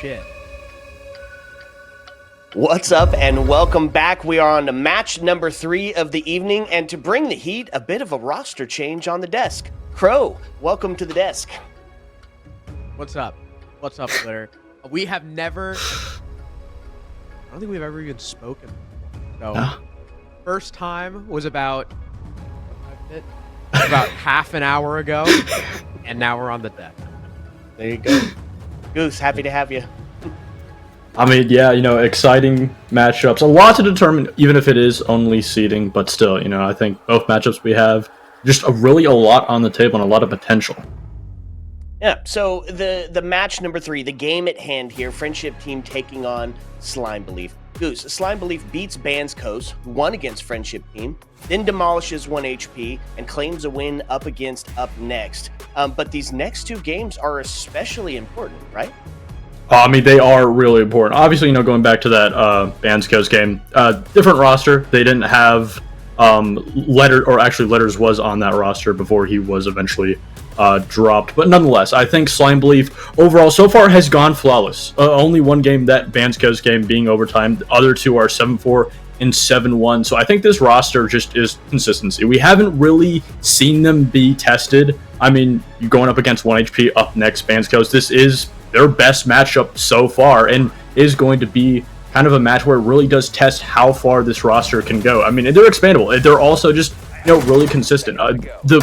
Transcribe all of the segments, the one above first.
shit. What's up and welcome back. We are on to match number 3 of the evening, and to bring the heat, a bit of a roster change on the desk. Crow, welcome to the desk. What's up? What's up, Twitter? We have never... I don't think we've ever even spoken before. So, first time was about half an hour ago, and now we're on the deck. There you go. Goose, happy to have you. I mean, yeah, exciting matchups. A lot to determine, even if it is only seeding, but still, I think both matchups we have, just really a lot on the table and a lot of potential. Yeah, so the match number 3, the game at hand here, Friendship Team taking on Slime Belief. Goose, Slime Belief beats Banskos, who won against Friendship Team, then demolishes 1 HP, and claims a win up against Up Next. But these next 2 games are especially important, right? I mean, they are really important. Obviously, going back to that Banskos game, different roster. They didn't have Letters was on that roster before he was eventually dropped. But nonetheless, I think Slime Belief overall so far has gone flawless. Only one game, that Banskos game, being overtime. The other 2 are 7-4 and 7-1. So I think this roster just is consistency. We haven't really seen them be tested. I mean, you're going up against 1 HP, Up Next, Banskos. This is their best matchup so far, and is going to be kind of a match where it really does test how far this roster can go. I mean, they're expandable. They're also just, really consistent. The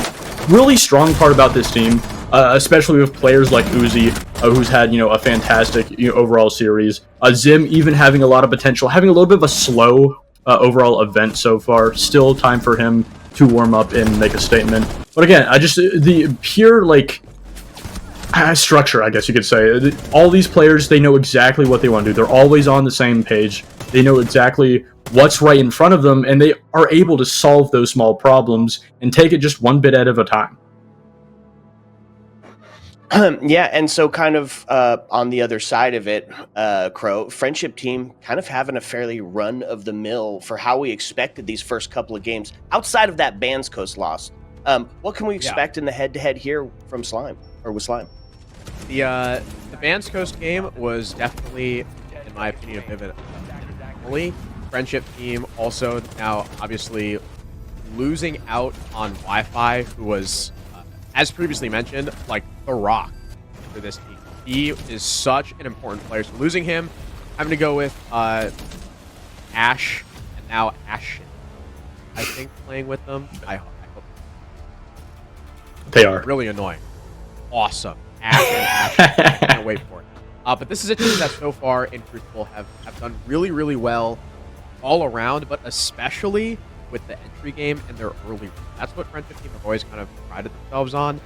really strong part about this team, especially with players like Uzi, who's had, a fantastic overall series. Zim even having a lot of potential, having a little bit of a slow overall event so far. Still time for him to warm up and make a statement. But again, the pure, structure, I guess you could say. All these players, they know exactly what they want to do. They're always on the same page. They know exactly what's right in front of them, and they are able to solve those small problems and take it just one bit at a time. Yeah, and so kind of on the other side of it, Crow, Friendship Team kind of having a fairly run-of-the-mill for how we expected these first couple of games. Outside of that Banskos loss, what can we expect in the head-to-head here from Slime, or with Slime? The Banskos game was definitely, in my opinion, a bit of an Friendship Team also now obviously losing out on Wi-Fi, who was, as previously mentioned, like the rock for this team. He is such an important player. So losing him, I'm going to go with Ash, and now Ashen, I think, playing with them. I hope. They are. Really annoying. Awesome. Ash. Can't wait for it. But this is a team that so far in Crucible have done really, really well all around, but especially with the entry game and their early run. That's what Friendship Team have always kind of prided themselves on.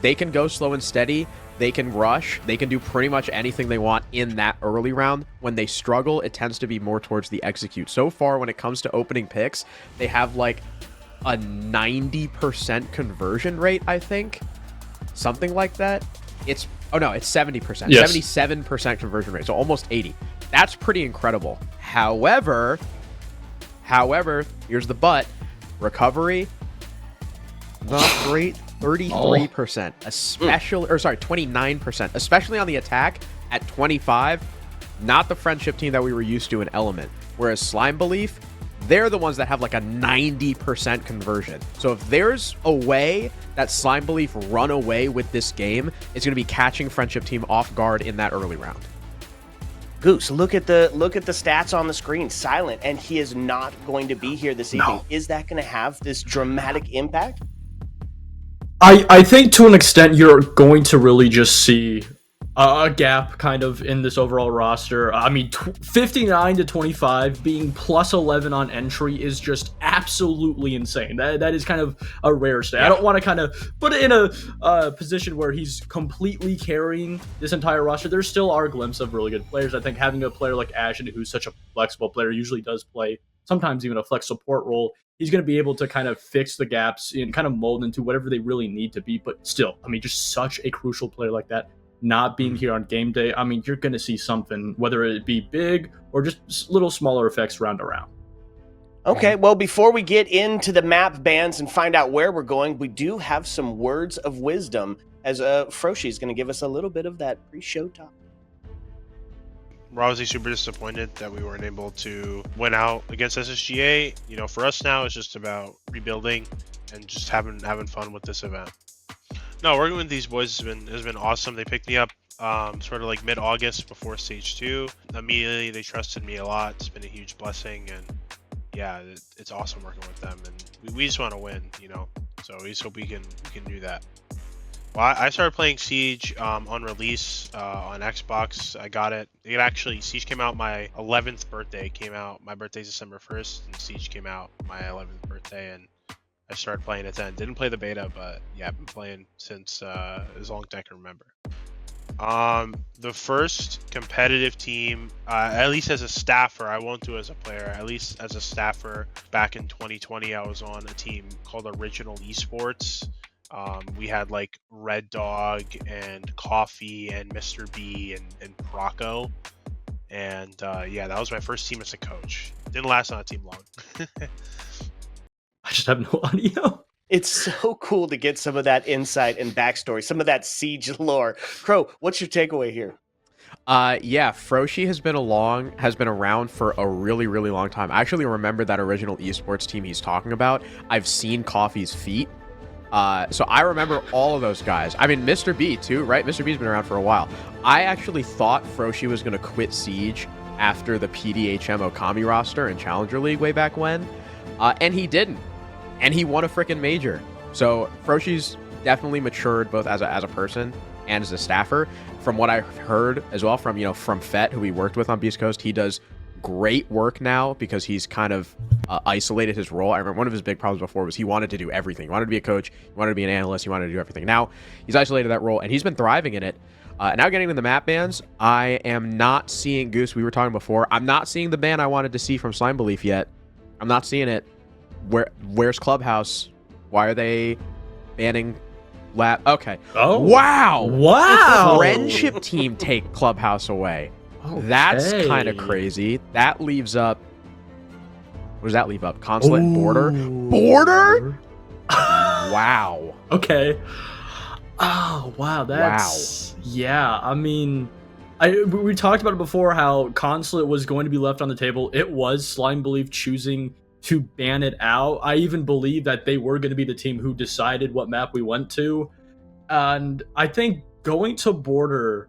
They can go slow and steady. They can rush. They can do pretty much anything they want in that early round. When they struggle, it tends to be more towards the execute. So far, when it comes to opening picks, they have like a 90% conversion rate, I think. Something like that. It's 70%. Yes. 77% conversion rate, so almost 80. That's pretty incredible. However, here's the but. Recovery, not great. 33%, especially, or sorry, 29%, especially on the attack at 25. Not the Friendship Team that we were used to in Element. Whereas Slime Belief, they're the ones that have like a 90% conversion. So if there's a way that Slime Belief run away with this game, it's going to be catching Friendship Team off guard in that early round. Goose, look at the stats on the screen. Silent, and he is not going to be here this evening. Is that going to have this dramatic impact? I think to an extent you're going to really just see a gap kind of in this overall roster. I mean, 59 to 25 being plus 11 on entry is just absolutely insane. That is kind of a rare stat. Yeah. I don't want to kind of put it in a position where he's completely carrying this entire roster. There still are glimpses of really good players. I think having a player like Ashen, who's such a flexible player, usually does play sometimes even a flex support role. He's going to be able to kind of fix the gaps and kind of mold into whatever they really need to be. But still, I mean, just such a crucial player like that. Not being here on game day, I mean, you're going to see something, whether it be big or just little smaller effects round around. Okay, well, before we get into the map bans and find out where we're going, we do have some words of wisdom as Froshi is going to give us a little bit of that pre-show talk. we're obviously super disappointed that we weren't able to win out against SSGA. You know, for us now, it's just about rebuilding and just having fun with this event. No, working with these boys has been awesome. They picked me up sort of like mid-August before stage 2. Immediately, they trusted me a lot. It's been a huge blessing, and yeah, it's awesome working with them. And we just want to win, you know. So we just hope we can do that. Well, I started playing Siege on release on Xbox. I got it. Siege came out my 11th birthday. My birthday's December 1st, and Siege came out my 11th birthday, and I started playing it then. Didn't play the beta, but yeah, I've been playing since as long as I can remember. The first competitive team, at least as a staffer, I won't do as a player, at least as a staffer, back in 2020, I was on a team called Original Esports. We had like Red Dog and Coffee and Mr. B and Proco. And yeah, that was my first team as a coach. Didn't last on a team long. I just have no audio. It's so cool to get some of that insight and backstory, some of that Siege lore. Crow, what's your takeaway here? Yeah, Froshi has been around for a really, really long time. I actually remember that Original Esports team he's talking about. I've seen Coffee's feet. So I remember all of those guys. I mean, Mr. B too, right? Mr. B's been around for a while. I actually thought Froshi was going to quit Siege after the PDHM Okami roster in Challenger League way back when. And he didn't. And he won a freaking major. So Froshi's definitely matured both as a person and as a staffer. From what I've heard as well from Fett, who we worked with on Beast Coast, he does great work now because he's kind of isolated his role. I remember one of his big problems before was he wanted to do everything. He wanted to be a coach, he wanted to be an analyst, he wanted to do everything. Now he's isolated that role and he's been thriving in it. Now getting to the map bans, I am not seeing Goose. We were talking before. I'm not seeing the ban I wanted to see from Slime Belief yet. I'm not seeing it. Where's Clubhouse? Why are they banning lab? Okay. Oh. Wow. Friendship team take Clubhouse away. Okay. That's kind of crazy. That leaves up. What does that leave up? Consulate and Border. Border? Wow. Okay. Oh wow, that's yeah. I mean, we talked about it before how Consulate was going to be left on the table. It was Slime Belief choosing to ban it out. I even believe that they were going to be the team who decided what map we went to. And I think going to Border,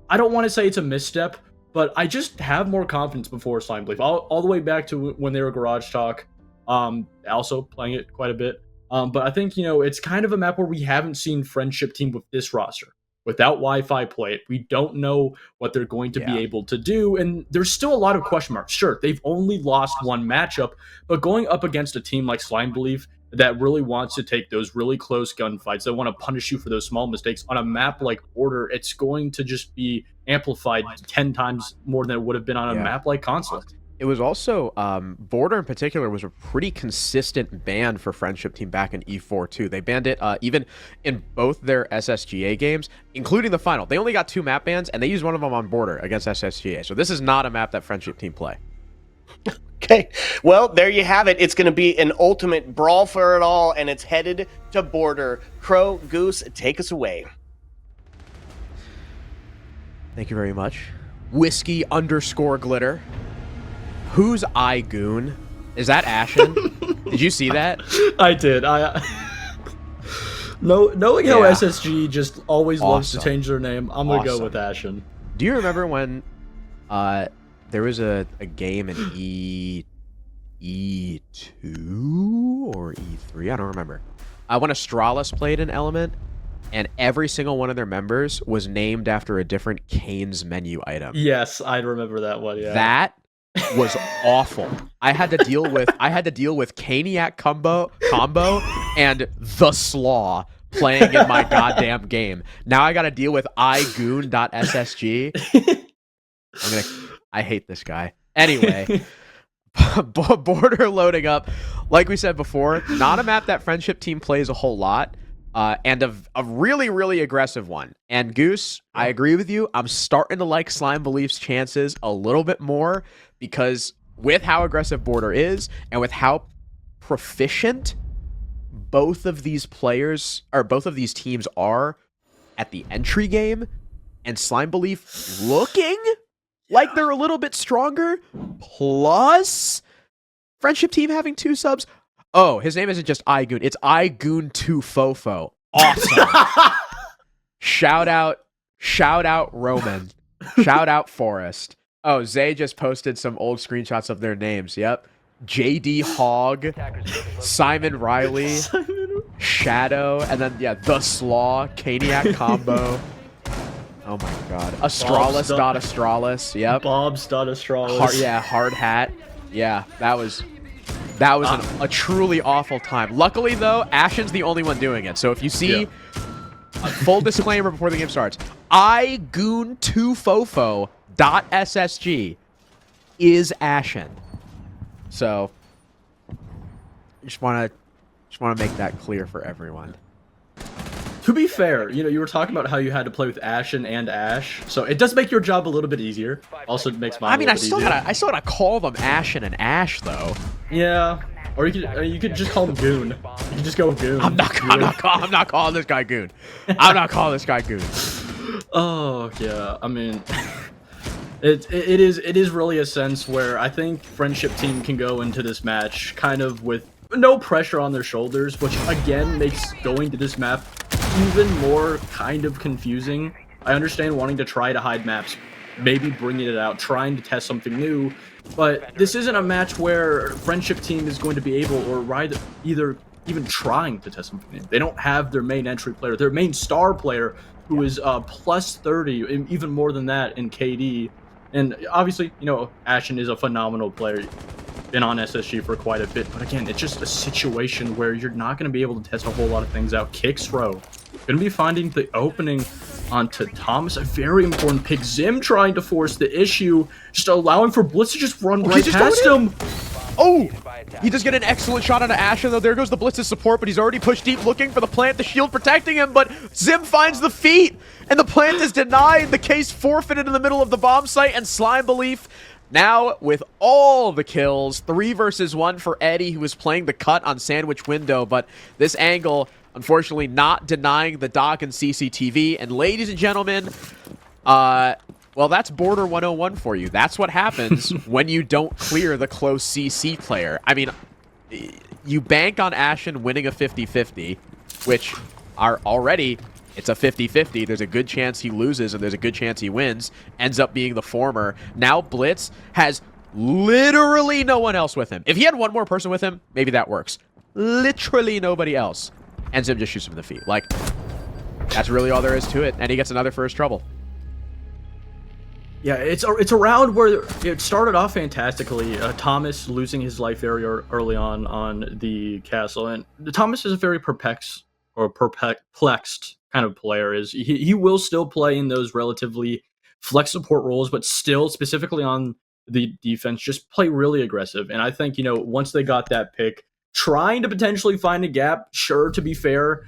I don't want to say it's a misstep, but I just have more confidence before Slime Belief. All the way back to when they were Garage Talk, also playing it quite a bit. But I think, it's kind of a map where we haven't seen Friendship Team with this roster. Without Wi-Fi play it, we don't know what they're going to be able to do, and there's still a lot of question marks. Sure, they've only lost one matchup, but going up against a team like Slime Belief that really wants to take those really close gunfights, that want to punish you for those small mistakes on a map like Order, it's going to just be amplified 10 times more than it would have been on a map like Consulate. It was also, Border in particular was a pretty consistent ban for Friendship Team back in E4 too. They banned it even in both their SSGA games, including the final. They only got 2 map bans, and they used one of them on Border against SSGA. So this is not a map that Friendship Team play. Okay, well, there you have it. It's going to be an ultimate brawl for it all, and it's headed to Border. Crow, Goose, take us away. Thank you very much. Whiskey_glitter. Who's Goon? Is that Ashen? Did you see that? I did. Knowing how SSG just always loves to change their name, I'm going to go with Ashen. Do you remember when there was a game in E2 or E3? I don't remember. When Astralis played an element, and every single one of their members was named after a different Kane's menu item. Yes, I remember that one, yeah. That was awful. I had to deal with Caniac combo and the Slaw playing in my goddamn game. Now I got to deal with igoon.ssg. I hate this guy. Anyway, Border loading up. Like we said before, not a map that Friendship Team plays a whole lot. And a really, really aggressive one. And Goose, I agree with you. I'm starting to like Slime Belief's chances a little bit more because with how aggressive Border is and with how proficient both of these teams are at the entry game, and Slime Belief looking like they're a little bit stronger. Plus, Friendship Team having 2 subs. Oh, his name isn't just iGoon. It's iGoon2Fofo. Awesome. Shout out Roman. Shout out Forrest. Oh, Zay just posted some old screenshots of their names. Yep. JD Hogg, Simon Riley, Shadow, and then, yeah, The Slaw, Caniac Combo. Oh my god. Astralis. Yep. Bob's.Astralis. Hard Hat. Yeah, that was a truly awful time. Luckily, though, Ashen's the only one doing it. So if you see, full disclaimer before the game starts, iGoon2Fofo.ssg is Ashen. So, just want to make that clear for everyone. To be fair, you were talking about how you had to play with Ashen and Ash, so it does make your job a little bit easier. Also makes mine. I mean, I still gotta call them Ashen and Ash though. Yeah, or you could just call him Goon. You could just go with Goon. I'm not calling this guy Goon. I'm not calling this guy Goon. Oh yeah, I mean. It is really a sense where I think Friendship Team can go into this match kind of with no pressure on their shoulders, which again makes going to this map even more kind of confusing. I understand wanting to try to hide maps, maybe bringing it out, trying to test something new, but this isn't a match where Friendship Team is going to be able, or either even trying to test something new. They don't have their main entry player, their main star player, who is plus 30, even more than that in KD. And obviously, Ashen is a phenomenal player, been on SSG for quite a bit, but again, it's just a situation where you're not going to be able to test a whole lot of things out. Kixrow, going to be finding the opening onto Thomas, a very important pick. Zim trying to force the issue, just allowing for Blitz to just run right past him. Oh, he does get an excellent shot onto Ashen, though. There goes the Blitz's support, but he's already pushed deep looking for the plant, the shield protecting him, but Zim finds the feet, and the plant is denied. The case forfeited in the middle of the bomb site, and Slime Belief now with all the kills. 3 versus 1 for Eddie, who was playing the cut on Sandwich Window, but this angle, unfortunately, not denying the dock and CCTV. And ladies and gentlemen, well, that's Border 101 for you. That's what happens when you don't clear the close CC player. I mean, you bank on Ashen winning a 50-50, which are already, it's a 50-50. There's a good chance he loses and there's a good chance he wins. Ends up being the former. Now Blitz has literally no one else with him. If he had one more person with him, maybe that works. Literally nobody else. And Zim just shoots him in the feet. Like, that's really all there is to it. And he gets another first trouble. Yeah, it's a round where it started off fantastically. Thomas losing his life very early on the castle, and Thomas is a very perplexed kind of player. He will still play in those relatively flex support roles, but still specifically on the defense, just play really aggressive. And I think once they got that pick, trying to potentially find a gap. Sure, to be fair,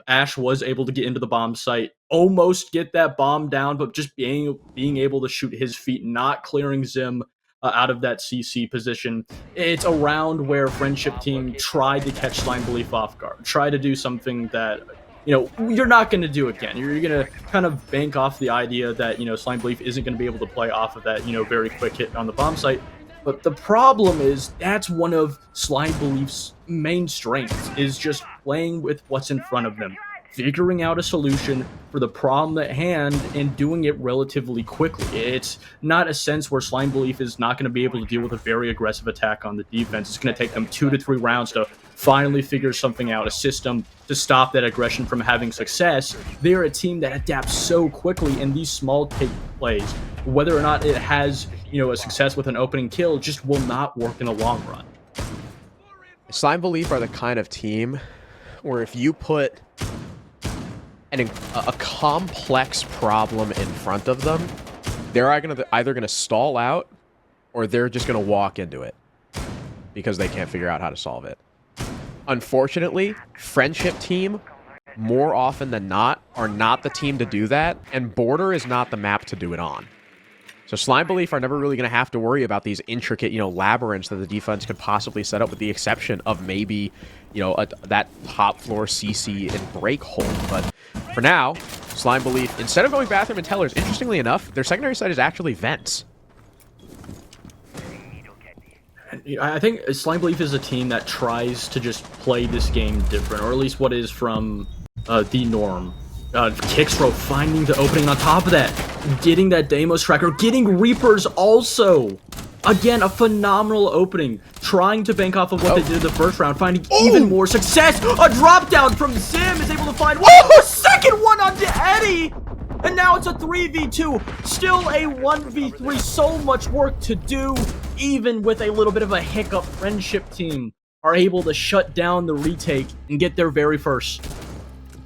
Ash was able to get into the bomb site, almost get that bomb down, but just being able to shoot his feet, not clearing Zim out of that CC position. It's a round where Friendship Team tried to catch Slime Belief off guard, try to do something that you're not going to do again. You're going to kind of bank off the idea that Slime Belief isn't going to be able to play off of that very quick hit on the bomb site. But the problem is that's one of Slime Belief's main strengths, is just playing with what's in front of them, figuring out a solution for the problem at hand and doing it relatively quickly. It's not a sense where Slime Belief is not going to be able to deal with a very aggressive attack on the defense. It's going to take them 2 to 3 rounds to finally figure something out, a system to stop that aggression from having success. They're a team that adapts so quickly, and these small take plays, whether or not it has a success with an opening kill, just will not work in the long run. Slime Belief are the kind of team where if you put a complex problem in front of them, they're either going to stall out or they're just going to walk into it because they can't figure out how to solve it. Unfortunately, Friendship Team, more often than not, are not the team to do that, and Border is not the map to do it on. So Slime Belief are never really going to have to worry about these intricate, labyrinths that the defense could possibly set up, with the exception of maybe, that top floor CC and break hold. But for now, Slime Belief, instead of going Bathroom and Tellers, interestingly enough, their secondary side is actually Vents. I think Slime Belief is a team that tries to just play this game different, or at least what is from the norm. Kicksrow finding the opening on top of that, getting that Deimos tracker, getting Reapers also. Again, a phenomenal opening, trying to bank off of what they did in the first round, finding even more success. A drop down from Zim is able to find a second one onto Eddie. And now it's a 3v2, still a 1v3, so much work to do. Even with a little bit of a hiccup, Friendship Team are able to shut down the retake and get their very first.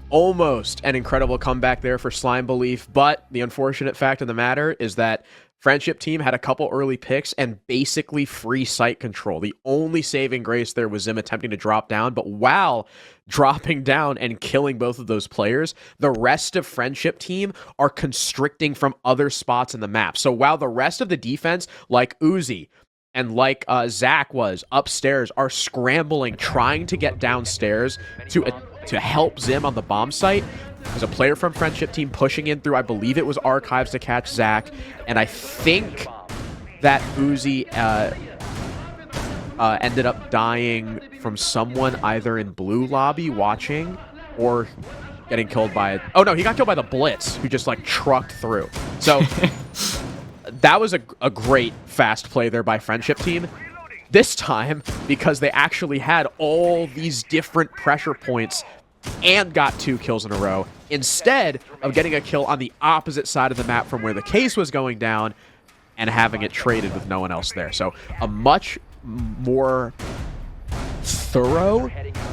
Almost an incredible comeback there for Slime Belief, but the unfortunate fact of the matter is that Friendship Team had a couple early picks and basically free site control. The only saving grace there was Zim attempting to drop down, but while dropping down and killing both of those players, the rest of Friendship Team are constricting from other spots in the map. So while the rest of the defense, like Uzi and like Zach was upstairs, are scrambling, trying to get downstairs to help Zim on the bomb site, there's a player from Friendship Team pushing in through, I believe it was Archives to catch Zach, and I think that Uzi ended up dying from someone either in blue lobby watching or getting killed by... Oh no, he got killed by the Blitz, who just like trucked through. So that was a great fast play there by Friendship Team. This time, because they actually had all these different pressure points and got 2 kills in a row, instead of getting a kill on the opposite side of the map from where the case was going down and having it traded with no one else there. So a much more thorough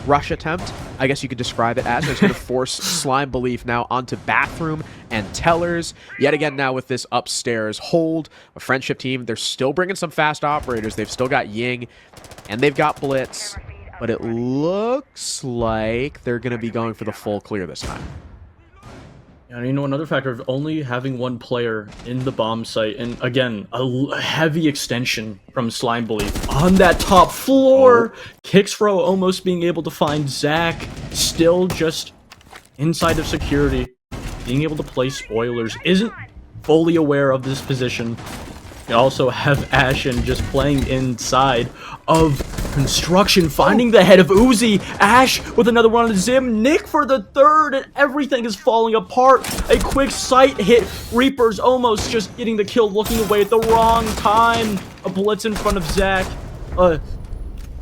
rush attempt, I guess you could describe it as. It's going to force Slime Belief now onto Bathroom and Tellers. Yet again now with this upstairs hold. A Friendship Team, they're still bringing some fast operators. They've still got Ying, and they've got Blitz. But it looks like they're going to be going for the full clear this time. And you know, another factor of only having one player in the bomb site, and again, a heavy extension from Slime Belief on that top floor. Kicksrow almost being able to find Zach, still just inside of security, being able to play spoilers, isn't fully aware of this position. You also have Ashen just playing inside of construction, finding the head of Uzi. Ash with another one on Zim. Nick for the third, and everything is falling apart. A quick sight hit. Reapers almost just getting the kill, looking away at the wrong time. A Blitz in front of Zach. A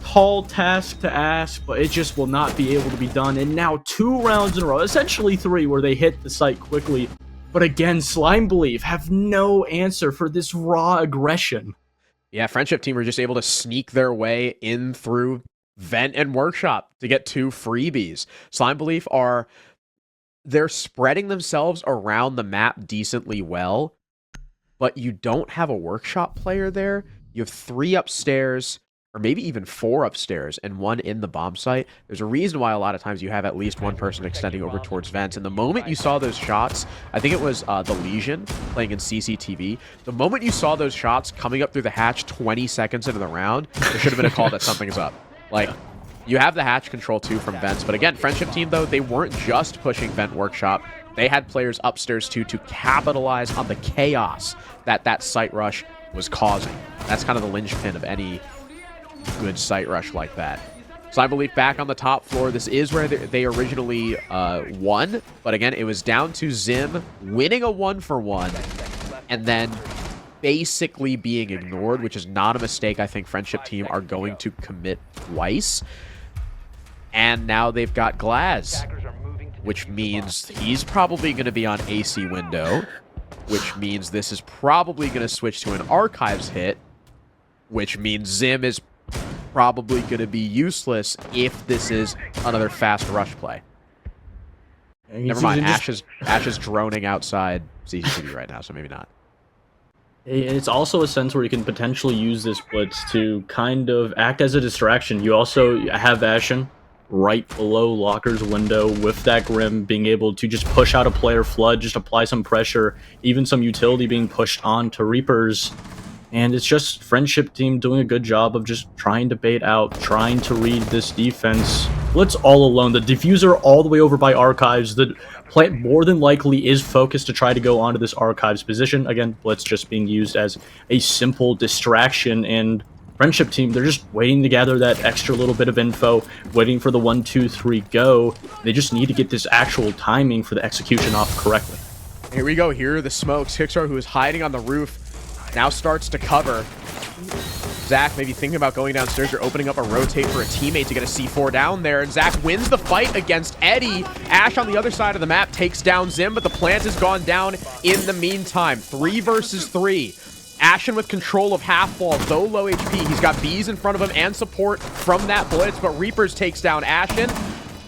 tall task to ask, but it just will not be able to be done. And now 2 rounds in a row, essentially 3, where they hit the site quickly. But again, Slime Belief have no answer for this raw aggression. Yeah, Friendship Team were just able to sneak their way in through Vent and Workshop to get 2 freebies. Slime Belief they're spreading themselves around the map decently well, but you don't have a Workshop player there. You have 3 upstairs, or maybe even 4 upstairs, and 1 in the bomb site. There's a reason why a lot of times you have at least 1 person extending over towards vents. And the moment you saw those shots, I think it was the Legion playing in CCTV, the moment you saw those shots coming up through the hatch 20 seconds into the round, there should have been a call that something's up. Like, you have the hatch control too from vents. But again, Friendship Team, though, they weren't just pushing Vent Workshop. They had players upstairs too to capitalize on the chaos that site rush was causing. That's kind of the linchpin of any good site rush like that. So I believe back on the top floor, this is where they originally won, but again, it was down to Zim winning a 1-for-1 and then basically being ignored, which is not a mistake I think Friendship Team are going to commit twice. And now they've got Glaz, which means he's probably going to be on AC window, which means this is probably going to switch to an Archives hit, which means Zim is probably going to be useless if this is another fast rush play. Never mind, Ash is droning outside CCTV right now, so maybe not. It's also a sense where you can potentially use this blitz to kind of act as a distraction. You also have Ashen right below Locker's window with that Grim being able to just push out a player flood, just apply some pressure, even some utility being pushed on to Reapers. And it's just Friendship Team doing a good job of just trying to bait out, trying to read this defense. Blitz all alone. The diffuser all the way over by Archives. The plant more than likely is focused to try to go onto this Archives position. Again, Blitz just being used as a simple distraction, and Friendship Team, they're just waiting to gather that extra little bit of info, waiting for the 1, 2, 3 go. They just need to get this actual timing for the execution off correctly. Here we go. Here are the smokes. Hixar, who is hiding on the roof, now starts to cover. Zach maybe thinking about going downstairs or opening up a rotate for a teammate to get a C4 down there. And Zach wins the fight against Eddie. Ash on the other side of the map takes down Zim, but the plant has gone down in the meantime. 3 versus 3. Ashen with control of half ball, though low HP. He's got bees in front of him and support from that blitz, but Reapers takes down Ashen.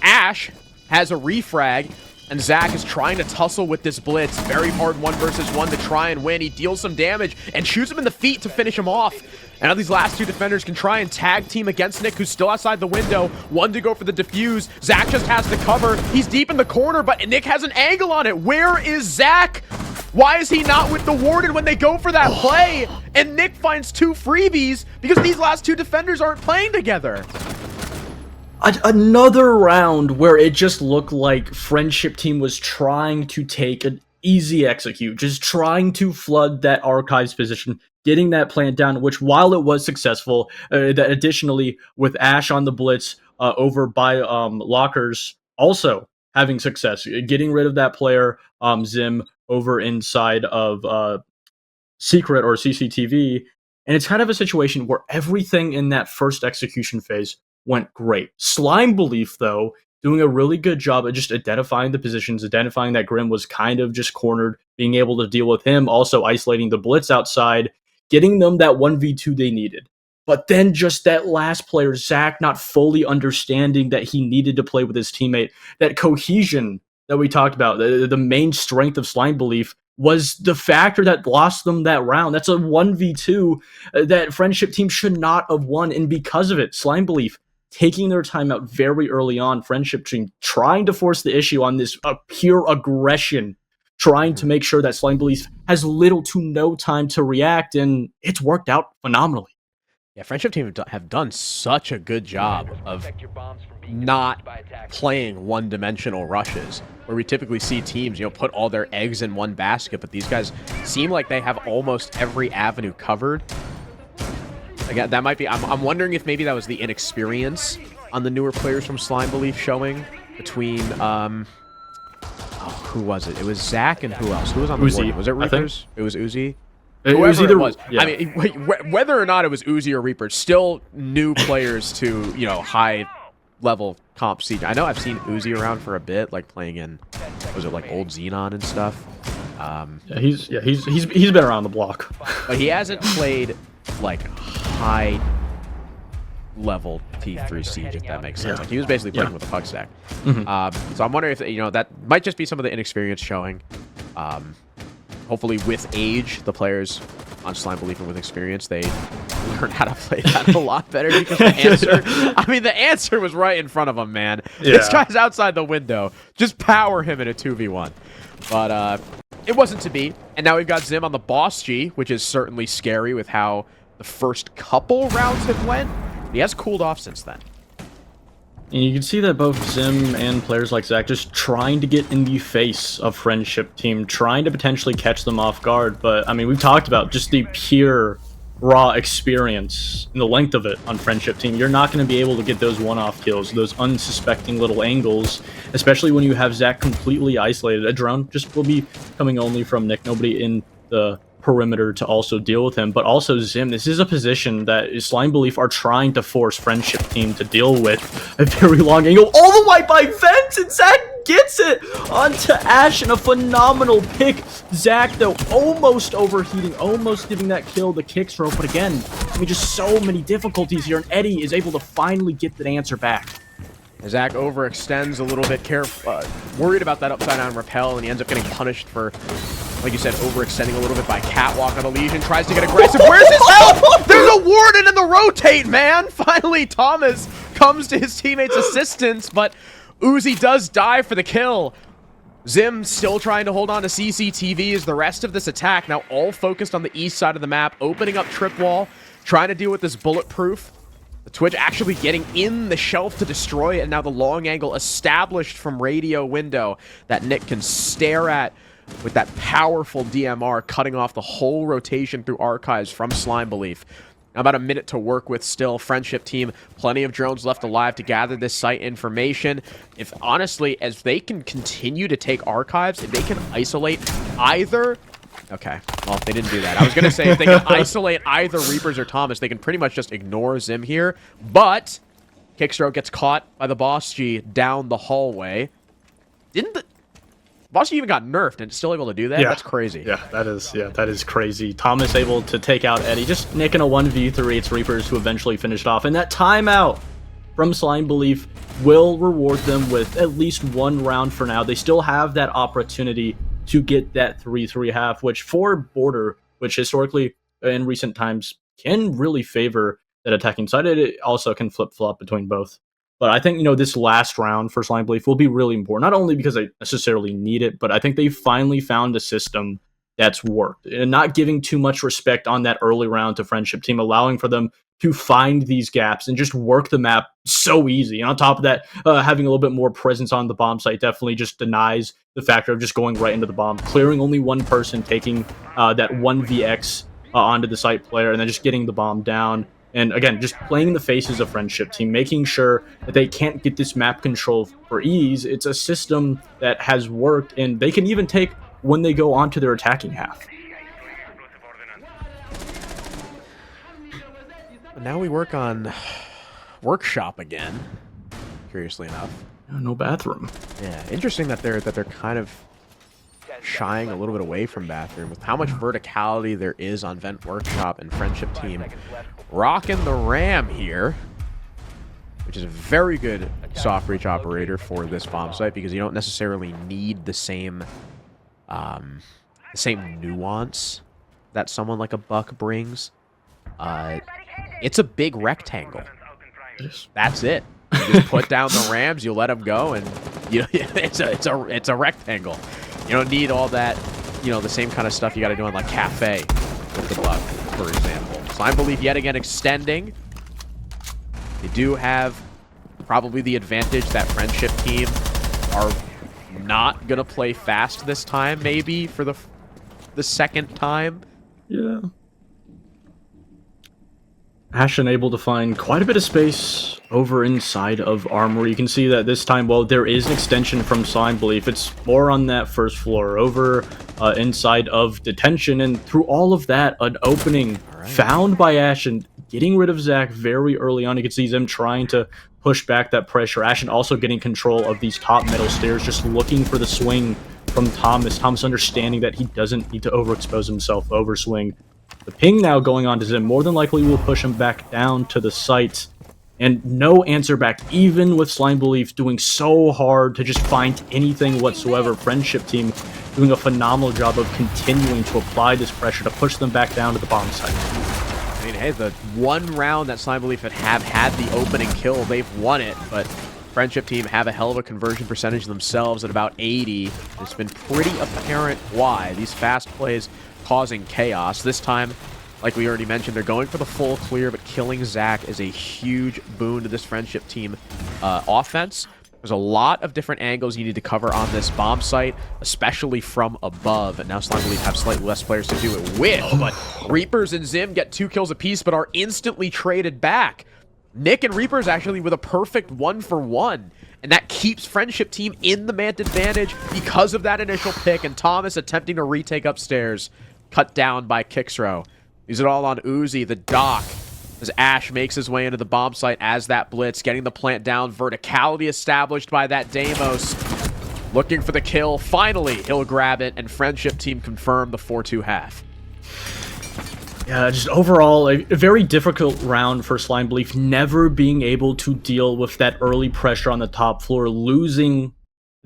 Ash has a refrag, and Zach is trying to tussle with this blitz. Very hard 1 versus 1 to try and win. He deals some damage and shoots him in the feet to finish him off. And now these last 2 defenders can try and tag team against Nick, who's still outside the window. 1 to go for the defuse. Zach just has to cover. He's deep in the corner, but Nick has an angle on it. Where is Zach? Why is he not with the Warden when they go for that play? And Nick finds 2 freebies because these last 2 defenders aren't playing together. Another round where it just looked like Friendship Team was trying to take an easy execute, just trying to flood that Archives position, getting that plant down, which while it was successful, that additionally with Ash on the blitz over by Lockers also having success, getting rid of that player, Zim, over inside of Secret or CCTV. And it's kind of a situation where everything in that first execution phase went great. Slime Belief, though, doing a really good job of just identifying the positions, identifying that Grim was kind of just cornered, being able to deal with him, also isolating the Blitz outside, getting them that 1v2 they needed. But then just that last player, Zach, not fully understanding that he needed to play with his teammate, that cohesion that we talked about, the main strength of Slime Belief was the factor that lost them that round. That's a 1v2 that Friendship Team should not have won, and because of it, Slime Belief taking their time out very early on, Friendship Team trying to force the issue on this pure aggression, trying to make sure that Slime Belief has little to no time to react, and it's worked out phenomenally. Yeah, Friendship Team have done such a good job of not playing one-dimensional rushes, where we typically see teams, put all their eggs in one basket, but these guys seem like they have almost every avenue covered. Again, that might be, I'm wondering if maybe that was the inexperience on the newer players from Slime Belief showing between, who was it? It was Zach and who else? Who was on the board? Was it Reapers? It was Uzi? Whoever it was. Yeah. I mean, whether or not it was Uzi or Reaper, still new players to, high-level comp siege. I know I've seen Uzi around for a bit, like playing in, was it like old Xenon and stuff? He's been around the block. But he hasn't played, like, high-level T3 siege, if that makes sense. Like, he was basically playing with a puck stack. So I'm wondering if, that might just be some of the inexperience showing. Hopefully, with age, the players on Slime Belief and with experience, they learn how to play that a lot better. Because the answer was right in front of them, man. Yeah. This guy's outside the window. Just power him in a 2v1. But it wasn't to be. And now we've got Zim on the Boss G, which is certainly scary with how the first couple rounds have went. He has cooled off since then. And you can see that both Zim and players like Zach just trying to get in the face of Friendship Team, trying to potentially catch them off guard. But, I mean, we've talked about just the pure, raw experience and the length of it on Friendship Team. You're not going to be able to get those one-off kills, those unsuspecting little angles, especially when you have Zach completely isolated. A drone just will be coming only from Nick, nobody in the perimeter to also deal with him, but also Zim. This is a position that Slime Belief are trying to force Friendship Team to deal with. A very long angle all the way by Vent, and Zach gets it onto Ash in a phenomenal pick. Zach, though, almost overheating, almost giving that kill, the kick throw, but again, I mean, just so many difficulties here, and Eddie is able to finally get that answer back. Zach overextends a little bit, worried about that upside down repel, and he ends up getting punished for, like you said, overextending a little bit by Catwalk on a Legion. Tries to get aggressive. Where's his help? There's a Warden in the rotate, man! Finally, Thomas comes to his teammate's assistance, but Uzi does die for the kill. Zim still trying to hold on to CCTV as the rest of this attack, now all focused on the east side of the map, opening up trip wall, trying to deal with this bulletproof. The Twitch actually getting in the shelf to destroy it, and now the long angle established from radio window that Nick can stare at with that powerful DMR cutting off the whole rotation through archives from Slime Belief. About a minute to work with still. Friendship team, plenty of drones left alive to gather this site information. If honestly, as they can continue to take archives, if they can isolate either... Okay, well, they didn't do that. I was going to say, if they can isolate either Reapers or Thomas, they can pretty much just ignore Zim here. But Kickstro gets caught by the Boss G down the hallway. Didn't the... Boss G even got nerfed and still able to do that? Yeah. That's crazy. Yeah, that is crazy. Thomas able to take out Eddie, just nicking a 1v3. It's Reapers who eventually finished off. And that timeout from Slime Belief will reward them with at least one round for now. They still have that opportunity to get that 3-3 which for Border, which historically in recent times can really favor that attacking side, it also can flip-flop between both. But I think, this last round for Slime Belief will be really important, not only because they necessarily need it, but I think they finally found a system that's worked. And not giving too much respect on that early round to Friendship Team, allowing for them to find these gaps and just work the map so easy. And on top of that, having a little bit more presence on the bomb site definitely just denies the factor of just going right into the bomb, clearing only one person, taking that 1vx onto the site player, and then just getting the bomb down. And again, just playing in the faces of Friendship Team, making sure that they can't get this map control for ease. It's a system that has worked, and they can even take when they go onto their attacking half. Now we work on Workshop again, curiously enough. No bathroom. Yeah, interesting that they're kind of shying a little bit away from bathroom with how much verticality there is on Vent Workshop and Friendship Team. Rocking the Ram here, which is a very good soft reach operator for this bomb site because you don't necessarily need the same nuance that someone like a Buck brings. It's a big rectangle. That's it. You just put down the Rams, you let them go, and it's a rectangle. You don't need all that, the same kind of stuff you got to do on like Cafe with the Buck, for example. Slime Belief yet again extending. They do have probably the advantage that Friendship Team are not gonna play fast this time, maybe for the second time. Yeah. Ashen able to find quite a bit of space over inside of Armory. You can see that this time, well, there is an extension from Slime Belief. It's more on that first floor over inside of Detention, and through all of that, an opening found by Ashen, getting rid of Zach very early on. You can see them trying to push back that pressure. Ashen also getting control of these top metal stairs, just looking for the swing from Thomas. Thomas understanding that he doesn't need to overexpose himself, overswing. The ping now going on to Zim more than likely will push him back down to the site. And no answer back, even with Slime Belief doing so hard to just find anything whatsoever. Friendship Team doing a phenomenal job of continuing to apply this pressure to push them back down to the bomb site. I mean, hey, the one round that Slime Belief have had the opening kill, they've won it, but Friendship Team have a hell of a conversion percentage themselves at about 80. It's been pretty apparent why. These fast plays causing chaos. This time, like we already mentioned, they're going for the full clear, but killing Zach is a huge boon to this Friendship Team offense. There's a lot of different angles you need to cover on this bomb site, especially from above. And now Slime Belief have slightly less players to do it with, but Reapers and Zim get 2 kills apiece, but are instantly traded back. Nick and Reapers actually with a perfect 1-for-1. And that keeps Friendship Team in the mant advantage because of that initial pick, and Thomas attempting to retake upstairs. Cut down by Kixro. Use it all on Uzi, the dock, as Ash makes his way into the bomb site as that blitz, getting the plant down, verticality established by that Deimos. Looking for the kill. Finally, he'll grab it, and Friendship Team confirm the 4-2 half. Yeah, just overall, a very difficult round for Slime Belief, never being able to deal with that early pressure on the top floor, losing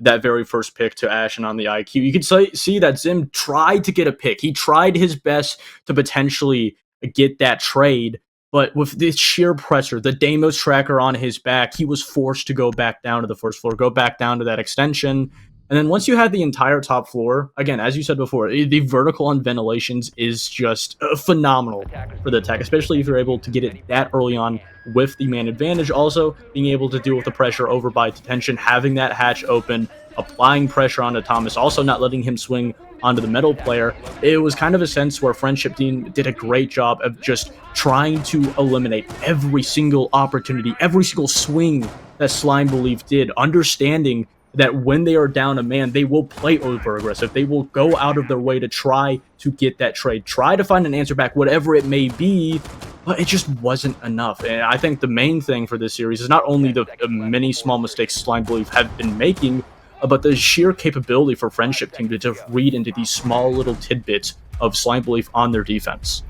that very first pick to Ashen on the IQ. You could see that Zim tried to get a pick. He tried his best to potentially get that trade, but with this sheer pressure, the Deimos tracker on his back, he was forced to go back down to the first floor, go back down to that extension, And then once you had the entire top floor, again, as you said before, the vertical on ventilations is just phenomenal for the attack, especially if you're able to get it that early on with the man advantage. Also, being able to deal with the pressure over by detention, having that hatch open, applying pressure onto Thomas, also not letting him swing onto the metal player. It was kind of a sense where Friendship Team did a great job of just trying to eliminate every single opportunity, every single swing that Slime Belief did, understanding that when they are down a man, they will play over aggressive. They will go out of their way to try to get that trade, try to find an answer back, whatever it may be, but it just wasn't enough. And I think the main thing for this series is not only the many small mistakes Slime Belief have been making, but the sheer capability for Friendship Team to just read into these small little tidbits of Slime Belief on their defense.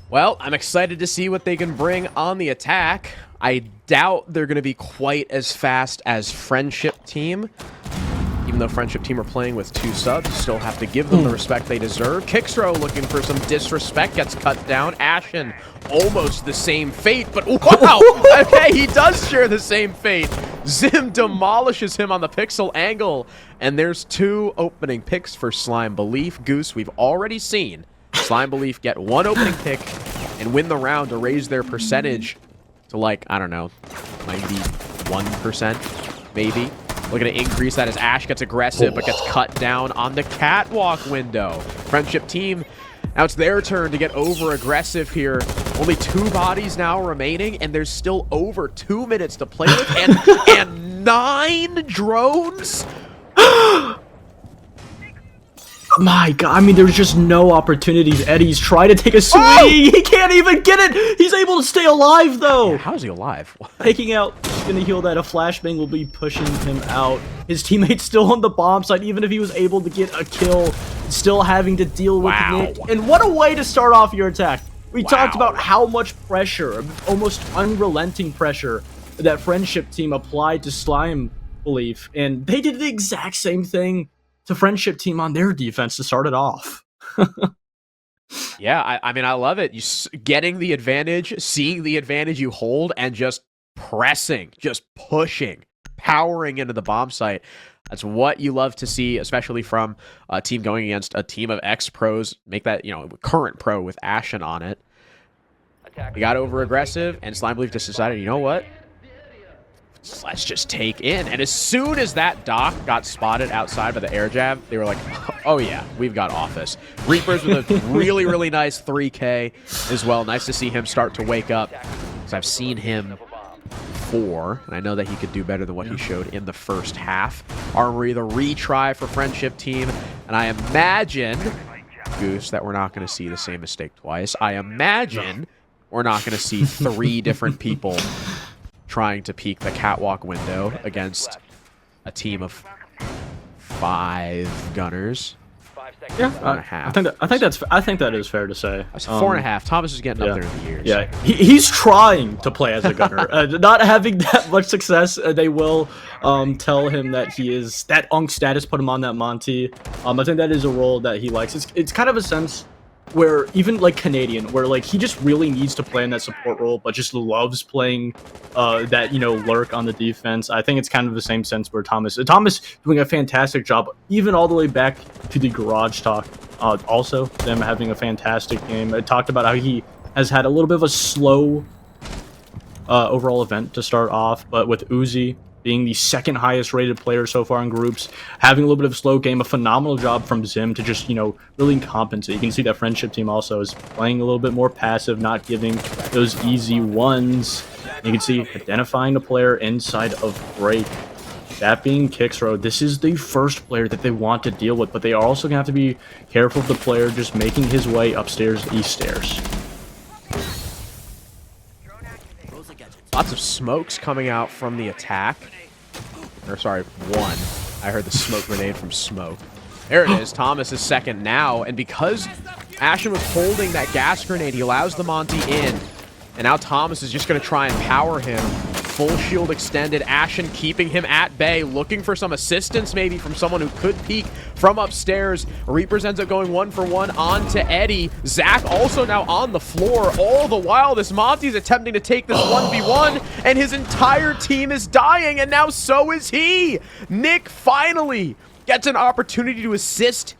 Well, I'm excited to see what they can bring on the attack. I doubt they're going to be quite as fast as Friendship Team. Even though Friendship Team are playing with 2 subs, you still have to give them the respect they deserve. Kickstro looking for some disrespect, gets cut down. Ashen, almost the same fate, but wow! Okay, he does share the same fate. Zim demolishes him on the pixel angle, and there's 2 opening picks for Slime Belief. Goose, we've already seen Slime Belief get 1 opening pick and win the round to raise their percentage to, like, I don't know, 91%, maybe. Looking to increase that as Ash gets aggressive, but gets cut down on the catwalk window. Friendship Team, now it's their turn to get over-aggressive here. Only 2 bodies now remaining, and there's still over 2 minutes to play with, and 9 drones? My God, I mean, there's just no opportunities. Eddie's trying to take a swing. Oh! He can't even get it. He's able to stay alive, though. Yeah, how is he alive? Taking out, he's going to heal that. A flashbang will be pushing him out. His teammate's still on the bomb site, even if he was able to get a kill, still having to deal with Nick. And what a way to start off your attack. We talked about how much pressure, almost unrelenting pressure, that Friendship Team applied to Slime Belief. And they did the exact same thing to Friendship Team on their defense to start it off. Yeah, I mean, I love it. You getting the advantage, seeing the advantage you hold, and just pressing, just pushing, powering into the bomb site. That's what you love to see, especially from a team going against a team of ex-pros. Make that, you know, current pro with Ashen on it. You got over-aggressive, and Slime Belief just decided, you know what? Let's just take in. And as soon as that Doc got spotted outside by the air jab, they were like, oh yeah, we've got Office. Reapers with a really, really nice 3K as well. Nice to see him start to wake up, because I've seen him before, and I know that he could do better than what he showed in the first half. Armory, the retry for Friendship Team, and I imagine, Goose, that we're not going to see the same mistake twice. I imagine we're not going to see 3 different people trying to peek the catwalk window against a team of 5 gunners. Yeah, 4.5. I think that is fair to say. I said 4.5. Thomas is getting up there in the years. Yeah, he's trying to play as a gunner. Not having that much success, they will tell him that he is that Unk status put him on that Monty. I think that is a role that he likes. It's kind of a sense where even like Canadian, where like he just really needs to play in that support role, but just loves playing that, you know, lurk on the defense. I think it's kind of the same sense where Thomas doing a fantastic job, even all the way back to the garage talk. Also, them having a fantastic game. I talked about how he has had a little bit of a slow overall event to start off, but with Uzi being the 2nd highest rated player so far in groups, having a little bit of a slow game, a phenomenal job from Zim to just, you know, really compensate. You can see that Friendship Team also is playing a little bit more passive, not giving those easy ones. You can see identifying the player inside of break. That being Kicksroad, this is the first player that they want to deal with, but they are also going to have to be careful of the player just making his way upstairs these stairs. Lots of smokes coming out from the attack. Or sorry, 1. I heard the smoke grenade from Smoke. There it is. Thomas is 2nd now. And because Ashen was holding that gas grenade, he allows the Monty in. And now Thomas is just going to try and power him. full shield extended. Ashen keeping him at bay, looking for some assistance maybe from someone who could peek from upstairs. Reapers ends up going 1-for-1 onto Eddie. Zach also now on the floor. All the while, this Monty's attempting to take this 1v1, and his entire team is dying, and now so is he. Nick finally gets an opportunity to assist,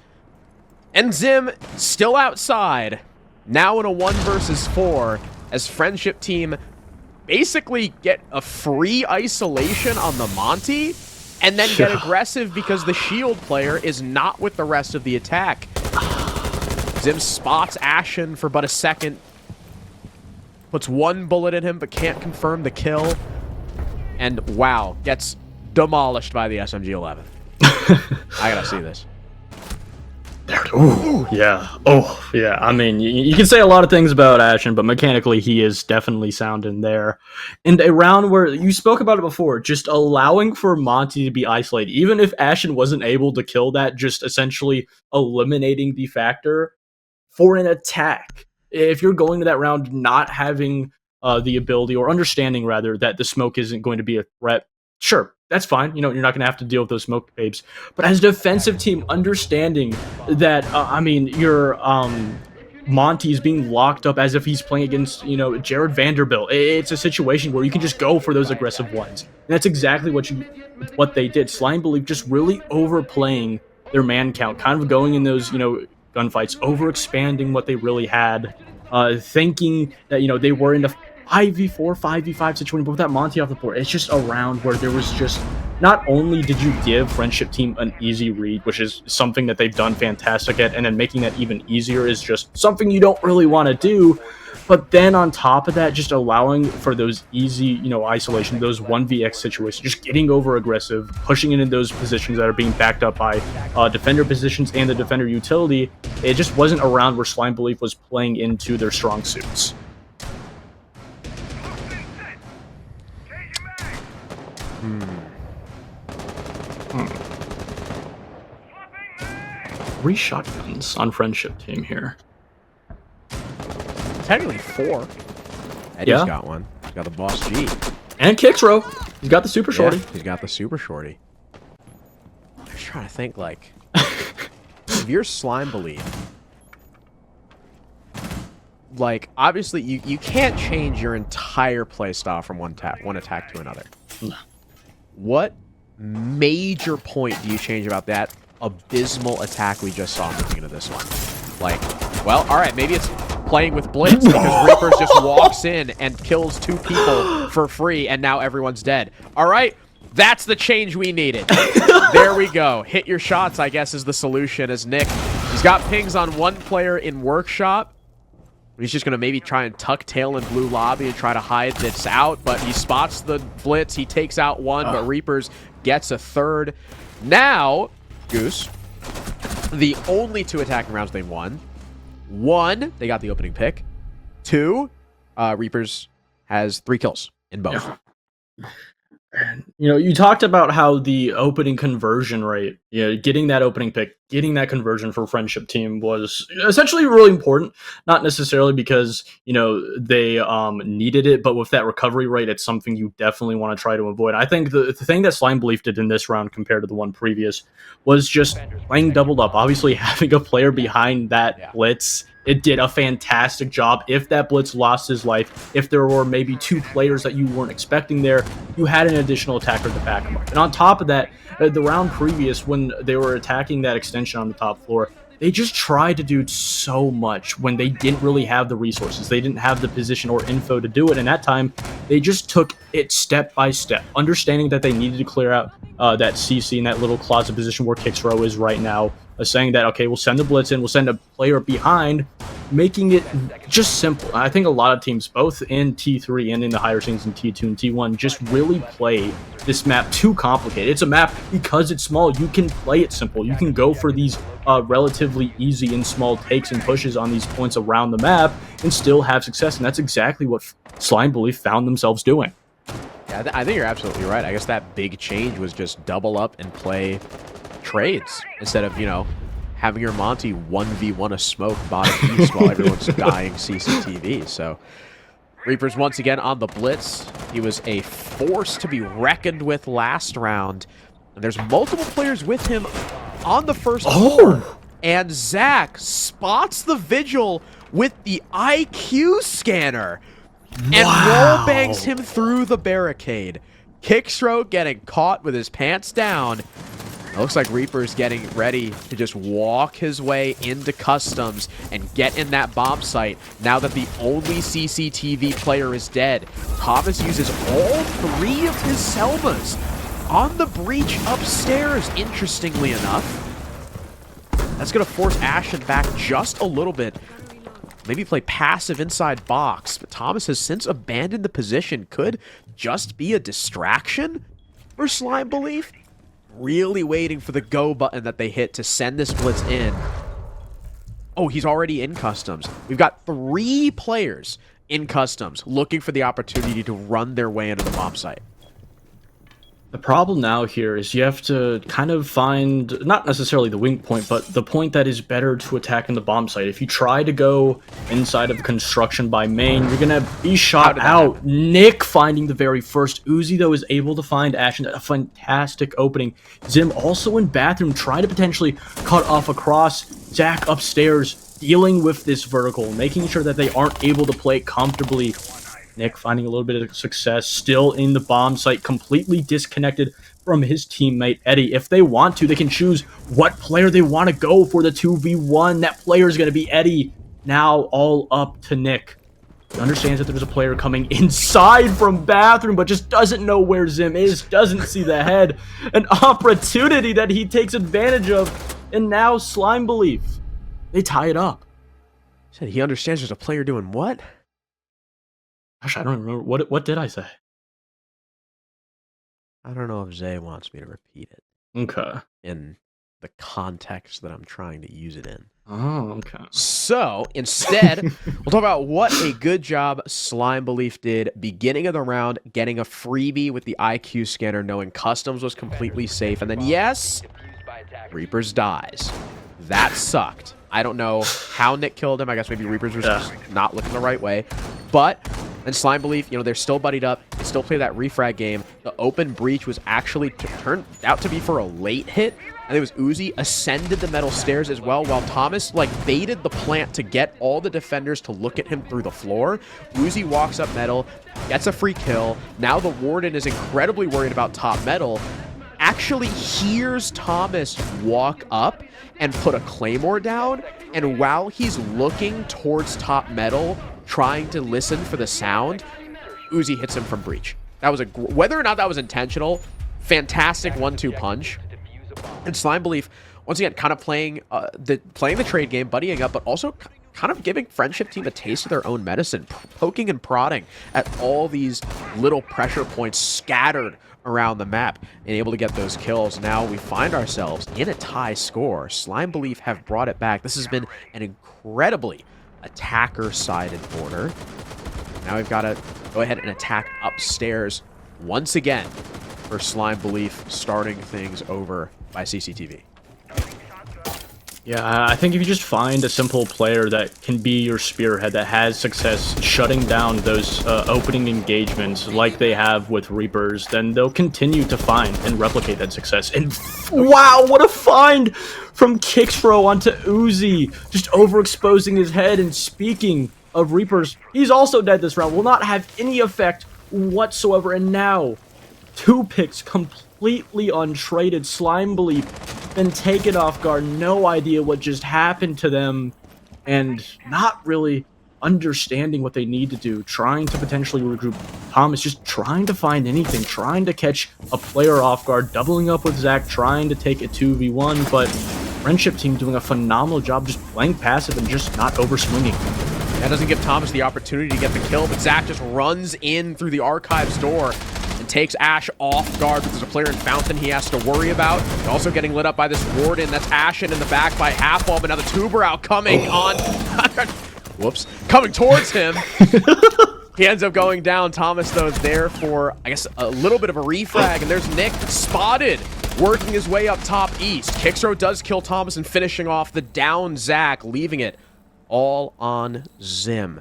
and Zim still outside. Now in a 1 versus 4, as Friendship Team basically get a free isolation on the Monty, and then get aggressive because the shield player is not with the rest of the attack. Zim spots Ashen for but a second, puts 1 bullet in him, but can't confirm the kill, and wow, gets demolished by the SMG-11. I gotta see this. Ooh, yeah. Oh, yeah. I mean, you can say a lot of things about Ashen, but mechanically he is definitely sound in there. And a round where you spoke about it before, just allowing for Monty to be isolated, even if Ashen wasn't able to kill that, just essentially eliminating the factor for an attack. If you're going to that round not having the ability, or understanding rather, that the smoke isn't going to be a threat, sure, that's fine. You know, you're not going to have to deal with those smoke babes. But as a defensive team, understanding that, I mean, your Monty's being locked up as if he's playing against, you know, Jared Vanderbilt. It's a situation where you can just go for those aggressive ones. And that's exactly what they did. Slime Belief just really overplaying their man count, kind of going in those, you know, gunfights, over-expanding what they really had, thinking that, you know, they were in a 5v4, 5v5 situation, but with that Monty off the board, it's just a round where there was just, not only did you give Friendship Team an easy read, which is something that they've done fantastic at, and then making that even easier is just something you don't really want to do, but then on top of that, just allowing for those easy, you know, isolation, those 1vx situations, just getting over aggressive, pushing it in those positions that are being backed up by defender positions and the defender utility. It just wasn't a round where Slime Belief was playing into their strong suits. Three shotguns on Friendship Team here. Technically 4. Eddie's got one. He's got the Boss G. And Kixro. He's got the Super Shorty. Yeah, he's got the Super Shorty. I'm just trying to think, like, if you're Slime Belief, like, obviously you can't change your entire playstyle from one attack to another. No. What major point do you change about that abysmal attack we just saw moving into this one? Like, well, all right, maybe it's playing with Blitz because Reapers just walks in and kills 2 people for free, and now everyone's dead. All right, that's the change we needed. There we go. Hit your shots, I guess, is the solution. As Nick, he's got pings on 1 player in Workshop. He's just going to maybe try and tuck tail in blue lobby and try to hide this out, but he spots the Blitz. He takes out 1, but Reapers gets a 3rd. Now, Goose, the only 2 attacking rounds they won. 1, they got the opening pick. 2, Reapers has 3 kills in both. Yeah. And, you know, you talked about how the opening conversion rate, you know, getting that opening pick, getting that conversion for Friendship Team was essentially really important. Not necessarily because, you know, they needed it, but with that recovery rate, it's something you definitely want to try to avoid. I think the thing that Slime Belief did in this round compared to the one previous was just playing doubled up. Obviously, having a player behind that Blitz, it did a fantastic job. If that Blitz lost his life, if there were maybe 2 players that you weren't expecting there, you had an additional attacker to back him up. And on top of that, the round previous, when they were attacking that extension on the top floor, they just tried to do so much when they didn't really have the resources. They didn't have the position or info to do it. And that time, they just took it step by step, understanding that they needed to clear out that CC in that little closet position where Kixro is right now, saying that, okay, we'll send the Blitz in, we'll send a player behind, making it just simple. I think a lot of teams, both in T3 and in the higher scenes in T2 and T1, just really play this map too complicated. It's a map, because it's small, you can play it simple. You can go for these relatively easy and small takes and pushes on these points around the map and still have success, and that's exactly what Slime Belief found themselves doing. Yeah, I think you're absolutely right. I guess that big change was just double up and play trades instead of, you know, having your Monty 1v1 a smoke bottom east while everyone's dying CCTV. So Reapers once again on the blitz. He was a force to be reckoned with last round. And there's multiple players with him on the first floor. And Zach spots the Vigil with the IQ scanner and wall bangs him through the barricade. Kickstro getting caught with his pants down. It looks like Reaper's getting ready to just walk his way into customs and get in that bomb site now that the only CCTV player is dead. Thomas uses all 3 of his Selmas on the breach upstairs, interestingly enough. That's going to force Ashen back just a little bit. Maybe play passive inside box, but Thomas has since abandoned the position. Could just be a distraction for Slime Belief. Really waiting for the go button that they hit to send this blitz in. Oh, he's already in customs. We've got 3 players in customs looking for the opportunity to run their way into the bomb site. The problem now here is you have to kind of find, not necessarily the weak point, but the point that is better to attack in the bomb site. If you try to go inside of construction by main, you're going to be shot out. Nick finding the very first. Uzi, though, is able to find Ashen. A fantastic opening. Zim also in bathroom, trying to potentially cut off across. Zach upstairs, dealing with this vertical, making sure that they aren't able to play comfortably. Nick finding a little bit of success, still in the bomb site, completely disconnected from his teammate Eddie. If they want to, they can choose what player they want to go for the 2v1. That player is going to be Eddie. Now all up to Nick. He understands that there's a player coming inside from bathroom, but just doesn't know where Zim is, doesn't see the head. An opportunity that he takes advantage of, and now Slime Belief. They tie it up. Said he understands there's a player doing what? Gosh, I don't remember. What did I say? I don't know if Zay wants me to repeat it. Okay. In the context that I'm trying to use it in. Oh, okay. So, instead, we'll talk about what a good job Slime Belief did beginning of the round, getting a freebie with the IQ scanner, knowing customs was completely safe. And then, yes, Reapers dies. That sucked. I don't know how Nick killed him. I guess maybe Reapers was just not looking the right way. But... and Slime Belief, you know, they're still buddied up. They still play that refrag game. The open breach was actually turned out to be for a late hit. I think it was Uzi ascended the metal stairs as well, while Thomas, like, baited the plant to get all the defenders to look at him through the floor. Uzi walks up metal, gets a free kill. Now the Warden is incredibly worried about top metal. Actually hears Thomas walk up and put a claymore down. And while he's looking towards top metal, trying to listen for the sound, Uzi hits him from breach. That was whether or not that was intentional, fantastic 1-2 punch. And Slime Belief, once again, kind of playing the trade game, buddying up, but also kind of giving Friendship Team a taste of their own medicine, poking and prodding at all these little pressure points scattered around the map and able to get those kills. Now we find ourselves in a tie score. Slime Belief have brought it back. This has been an incredibly attacker-sided border. Now we've got to go ahead and attack upstairs once again for Slime Belief, starting things over by CCTV. Yeah, I think if you just find a simple player that can be your spearhead, that has success shutting down those opening engagements like they have with Reapers, then they'll continue to find and replicate that success. And wow, what a find from Kickstro onto Uzi, just overexposing his head. And speaking of Reapers, he's also dead this round, will not have any effect whatsoever. And now, 2 picks completely untraded. Slime Belief been taken off guard, no idea what just happened to them, and not really understanding what they need to do, trying to potentially regroup. Thomas just trying to find anything, trying to catch a player off guard, doubling up with Zach, trying to take a 2v1, but Friendship Team doing a phenomenal job just playing passive and just not over-swinging. That doesn't give Thomas the opportunity to get the kill, but Zach just runs in through the Archives door and takes Ash off guard because there's a player in Fountain he has to worry about. He's also getting lit up by this Warden. That's Ashen in the back by Half Bulb, but now the Tuber out coming on. Whoops. Coming towards him. He ends up going down. Thomas, though, is there for, I guess, a little bit of a refrag, and there's Nick spotted, working his way up top east. Kickstro does kill Thomas and finishing off the down Zach, leaving it all on Zim.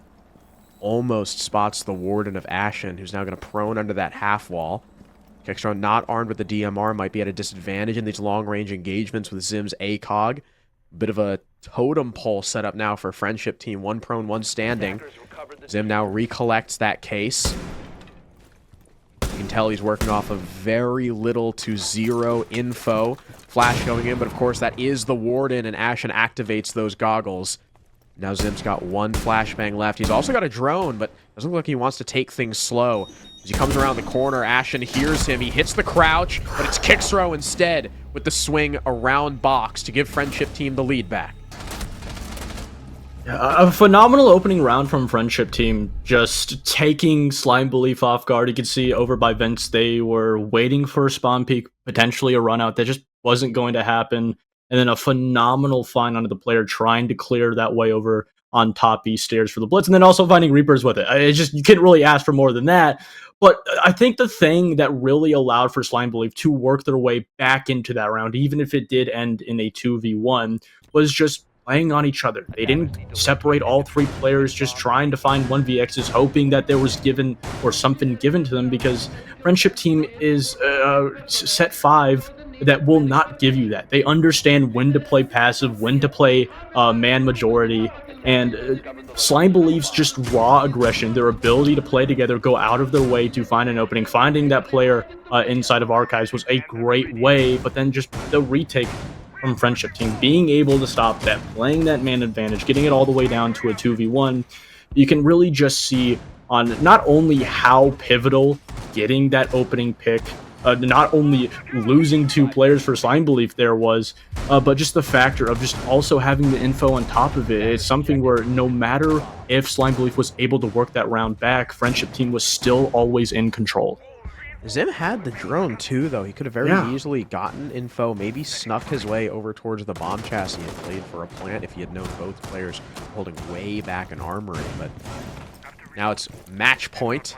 almost spots the Warden of Ashen, who's now going to prone under that half wall. Kickstone not armed with the DMR, might be at a disadvantage in these long-range engagements with Zim's ACOG. Bit of a totem pole set up now for Friendship Team. One prone, one standing. Zim now recollects that case. You can tell he's working off of very little to zero info. Flash going in, but of course that is the Warden, and Ashen activates those goggles. Now Zim's got one flashbang left. He's also got a drone, but doesn't look like he wants to take things slow. As he comes around the corner, Ashen hears him. He hits the crouch, but it's Kicksrow instead with the swing around box to give Friendship Team the lead back. A phenomenal opening round from Friendship Team, just taking Slime Belief off guard. You can see over by Vince, they were waiting for a spawn peek, potentially a run out that just wasn't going to happen. And then a phenomenal find onto the player, trying to clear that way over on top east stairs for the blitz, and then also finding Reapers with it. It's just, you couldn't really ask for more than that. But I think the thing that really allowed for Slime Belief to work their way back into that round, even if it did end in a 2v1, was just playing on each other. They didn't separate all three players, just trying to find 1vx's, hoping that there was given or something given to them, because Friendship Team is set 5 that will not give you that. They understand when to play passive, when to play man majority, and Slime Belief's just raw aggression, their ability to play together, go out of their way to find an opening. Finding that player inside of Archives was a great way, but then just the retake from Friendship Team, being able to stop that, playing that man advantage, getting it all the way down to a 2v1, you can really just see on not only how pivotal getting that opening pick, not only losing 2 players for Slime Belief there was, but just the factor of just also having the info on top of it. It's something where no matter if Slime Belief was able to work that round back, Friendship Team was still always in control. Zim had the drone too, though. He could have very easily gotten info, maybe snuck his way over towards the bomb chassis and played for a plant if he had known both players holding way back in armory. But now it's match point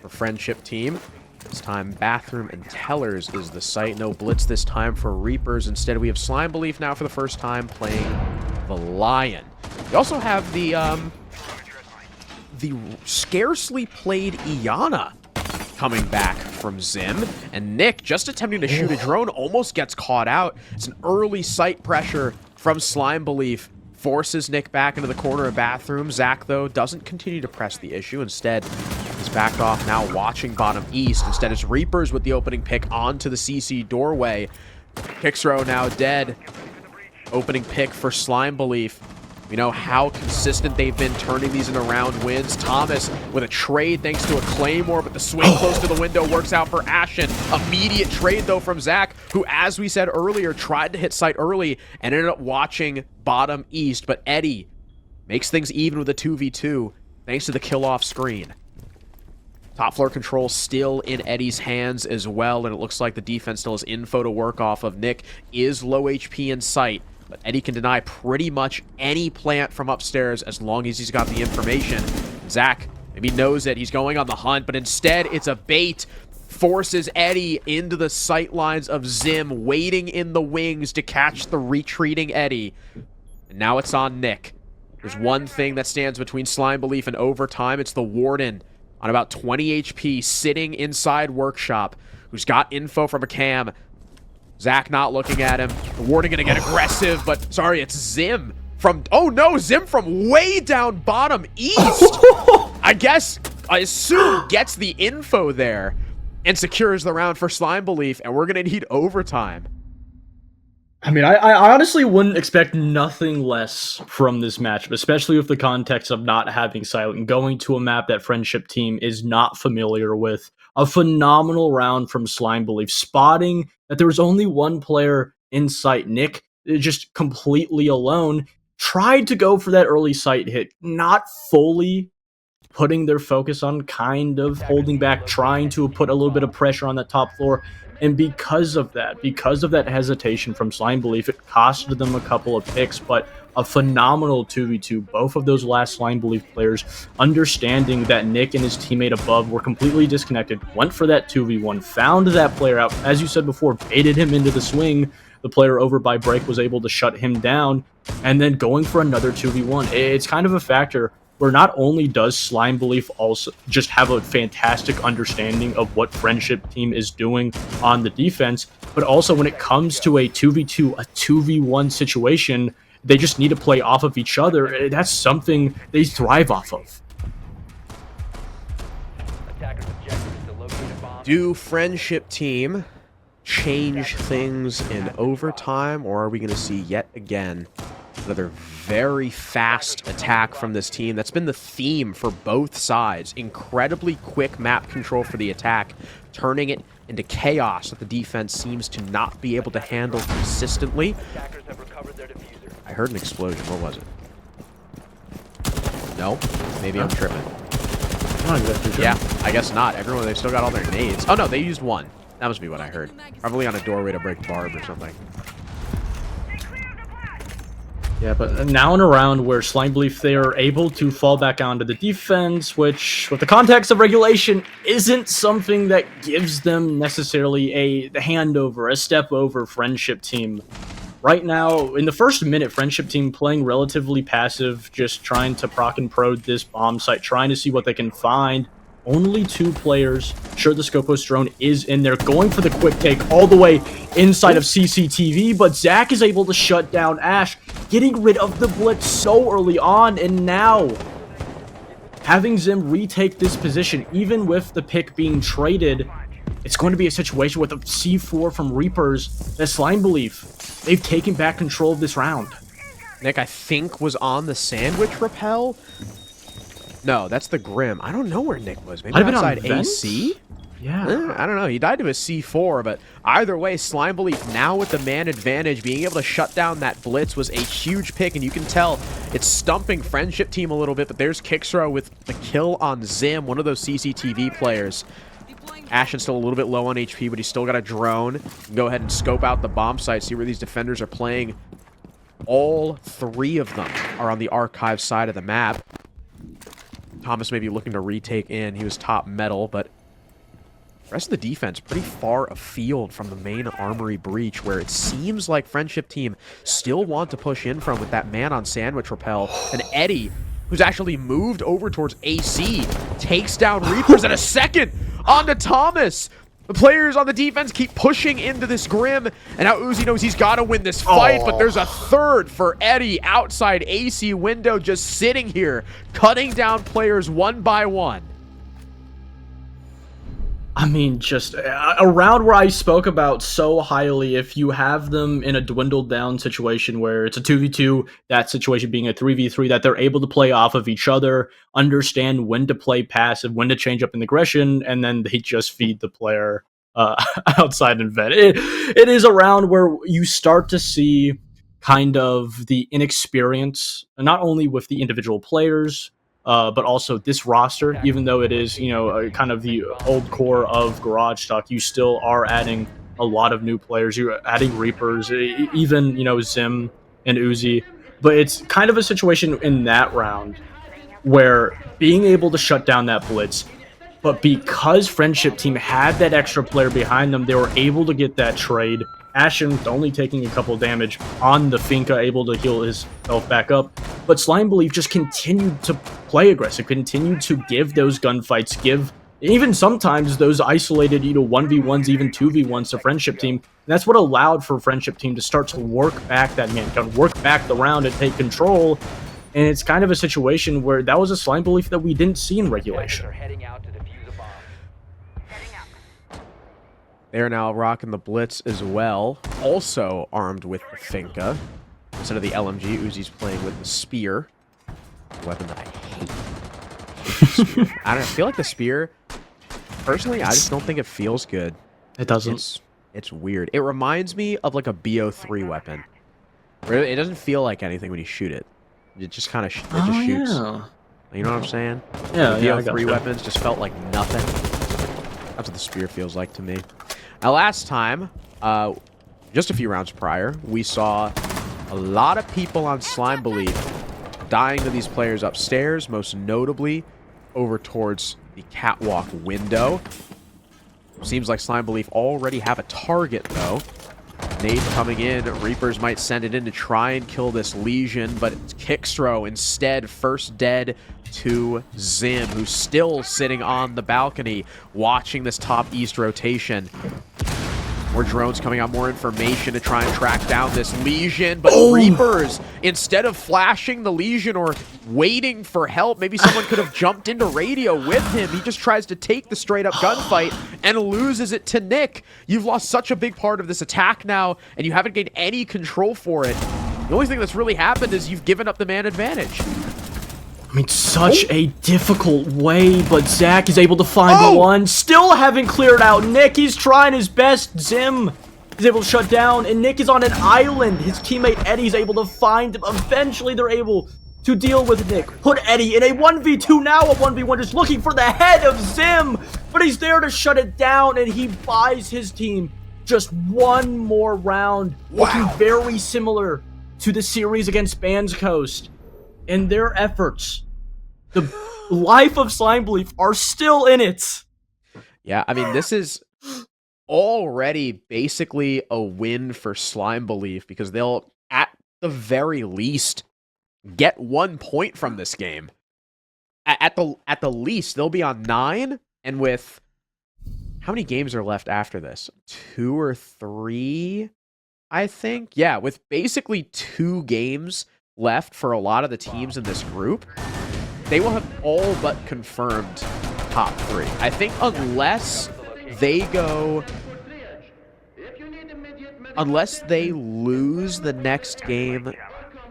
for Friendship Team. This time, Bathroom and Tellers is the site. No blitz this time for Reapers. Instead, we have Slime Belief now for the first time playing the Lion. We also have the scarcely played Iana coming back from Zim. And Nick, just attempting to shoot a drone, almost gets caught out. It's an early sight pressure from Slime Belief. Forces Nick back into the corner of Bathroom. Zach, though, doesn't continue to press the issue. Instead, he's backed off now, watching bottom east. Instead, it's Reapers with the opening pick onto the CC doorway. Kicksrow now dead. Opening pick for Slime Belief. We know how consistent they've been turning these into round wins. Thomas with a trade thanks to a Claymore, but the swing close to the window works out for Ashen. Immediate trade, though, from Zach, who, as we said earlier, tried to hit site early and ended up watching bottom east. But Eddie makes things even with a 2v2 thanks to the kill-off screen. Top floor control still in Eddie's hands as well, and it looks like the defense still has info to work off of. Nick is low HP in sight, but Eddie can deny pretty much any plant from upstairs as long as he's got the information. Zach maybe knows it. He's going on the hunt, but instead it's a bait. Forces Eddie into the sight lines of Zim, waiting in the wings to catch the retreating Eddie. And now it's on Nick. There's one thing that stands between Slime Belief and overtime. It's the Warden on about 20 HP, sitting inside Workshop, who's got info from a cam. Zach not looking at him. The Warden gonna get aggressive, but sorry, it's Zim from, oh no, Zim from way down bottom east. I assume gets the info there and secures the round for Slime Belief, and we're gonna need overtime. I mean, I honestly wouldn't expect nothing less from this matchup, especially with the context of not having Silent and going to a map that Friendship Team is not familiar with. A phenomenal round from Slime Belief, spotting that there was only one player in sight. Nick, just completely alone, tried to go for that early sight hit, not fully putting their focus on, kind of holding back, trying to put a little bit of pressure on that top floor. And because of that hesitation from Slime Belief, it costed them a couple of picks, but a phenomenal 2v2. Both of those last Slime Belief players understanding that Nick and his teammate above were completely disconnected, went for that 2v1, found that player out, as you said before, baited him into the swing. The player over by break was able to shut him down, and then going for another 2v1. It's kind of a factor where not only does Slime Belief also just have a fantastic understanding of what Friendship Team is doing on the defense, but also when it comes to a 2v2, a 2v1 situation, they just need to play off of each other. That's something they thrive off of. Do Friendship Team change things in overtime, or are we going to see yet again another very fast attack from this team? That's been the theme for both sides. Incredibly quick map control for the attack, turning it into chaos that the defense seems to not be able to handle consistently. I heard an explosion. What was it? No? Maybe I'm tripping. Yeah, I guess not. Everyone, they still got all their nades. Oh no, they used one. That must be what I heard. Probably on a doorway to break barb or something. Yeah, but now in a round where Slime Belief, they are able to fall back onto the defense, which, with the context of regulation, isn't something that gives them necessarily a handover, a step over Friendship Team. Right now, in the first minute, Friendship Team playing relatively passive, just trying to proc and prod this bomb site, trying to see what they can find. Only 2 players. Sure, the Scopos drone is in there, going for the quick take all the way inside of CCTV, but Zach is able to shut down Ash, getting rid of the blitz so early on, and now having Zim retake this position, even with the pick being traded, it's going to be a situation with a C4 from Reapers that Slime Belief, they've taken back control of this round. Nick, I think, was on the sandwich rappel. No, that's the Grim. I don't know where Nick was. Maybe outside AC? Yeah. I don't know. He died to a C4, but either way, Slime Belief now with the man advantage, being able to shut down that blitz was a huge pick, and you can tell it's stumping Friendship Team a little bit, but there's Kixro with the kill on Zim, one of those CCTV players. Ashen's still a little bit low on HP, but he's still got a drone. Go ahead and scope out the bomb site, see where these defenders are playing. All 3 of them are on the archive side of the map. Thomas may be looking to retake in. He was top metal, but the rest of the defense pretty far afield from the main armory breach, where it seems like Friendship Team still want to push in from with that man on sandwich rappel. And Eddie, who's actually moved over towards AC, takes down Reapers in a second onto Thomas. The players on the defense keep pushing into this Grim, and now Uzi knows he's got to win this fight, but there's a third for Eddie outside AC window, just sitting here, cutting down players one by one. I mean, just a round where I spoke about so highly, if you have them in a dwindled down situation where it's a 2v2, that situation being a 3v3, that they're able to play off of each other, understand when to play passive, when to change up in aggression, and then they just feed the player outside and vent. It is a round where you start to see kind of the inexperience, not only with the individual players, but also this roster, even though it is, you know, kind of the old core of Garage Talk, you still are adding a lot of new players. You're adding Reapers, even, you know, Zim and Uzi. But it's kind of a situation in that round where being able to shut down that blitz, but because Friendship Team had that extra player behind them, they were able to get that trade. Ashen only taking a couple damage on the Finka, able to heal himself back up. But Slime Belief just continued to play aggressive, continued to give those gunfights, give even sometimes those isolated, you know, 1v1s, even 2v1s to Friendship Team. And that's what allowed for Friendship Team to start to work back that man count, work back the round and take control. And it's kind of a situation where that was a Slime Belief that we didn't see in regulation. They're now rocking the Blitz as well, also armed with the Finka. Instead of the LMG, Uzi's playing with the Spear, a weapon that I hate. I don't know, I feel like the Spear, personally, I just don't think it feels good. It doesn't. It's weird. It reminds me of like a BO3 weapon. It doesn't feel like anything when you shoot it. It just kind of shoots. Yeah. You know what I'm saying? Yeah, the BO3 weapons just felt like nothing. That's what the Spear feels like to me. Now, last time, just a few rounds prior, we saw a lot of people on Slime Belief dying to these players upstairs, most notably over towards the catwalk window. Seems like Slime Belief already have a target, though. Nade coming in. Reapers might send it in to try and kill this Legion, but it's Kickstro instead. First dead to Zim, who's still sitting on the balcony watching this top east rotation. More drones coming out, more information to try and track down this Legion, but Reapers, instead of flashing the Legion or waiting for help, maybe someone could have jumped into radio with him. He just tries to take the straight-up gunfight and loses it to Nick. You've lost such a big part of this attack now, and you haven't gained any control for it. The only thing that's really happened is you've given up the man advantage. I mean, such a difficult way, but Zach is able to find the one. Still haven't cleared out Nick. He's trying his best. Zim is able to shut down, and Nick is on an island. His teammate Eddie's able to find him. Eventually, they're able to deal with Nick. Put Eddie in a 1v2, now a 1v1, just looking for the head of Zim. But he's there to shut it down, and he buys his team just one more round. Wow. Looking very similar to the series against Bands Coast. And their efforts, the life of Slime Belief, are still in it. Yeah, I mean, this is already basically a win for Slime Belief because they'll, at the very least, get 1 point from this game. At the least, they'll be on 9, and with how many games are left after this? 2 or 3, I think. Yeah, with basically 2 games left for a lot of the teams in this group, they will have all but confirmed top 3. I think unless they lose the next game,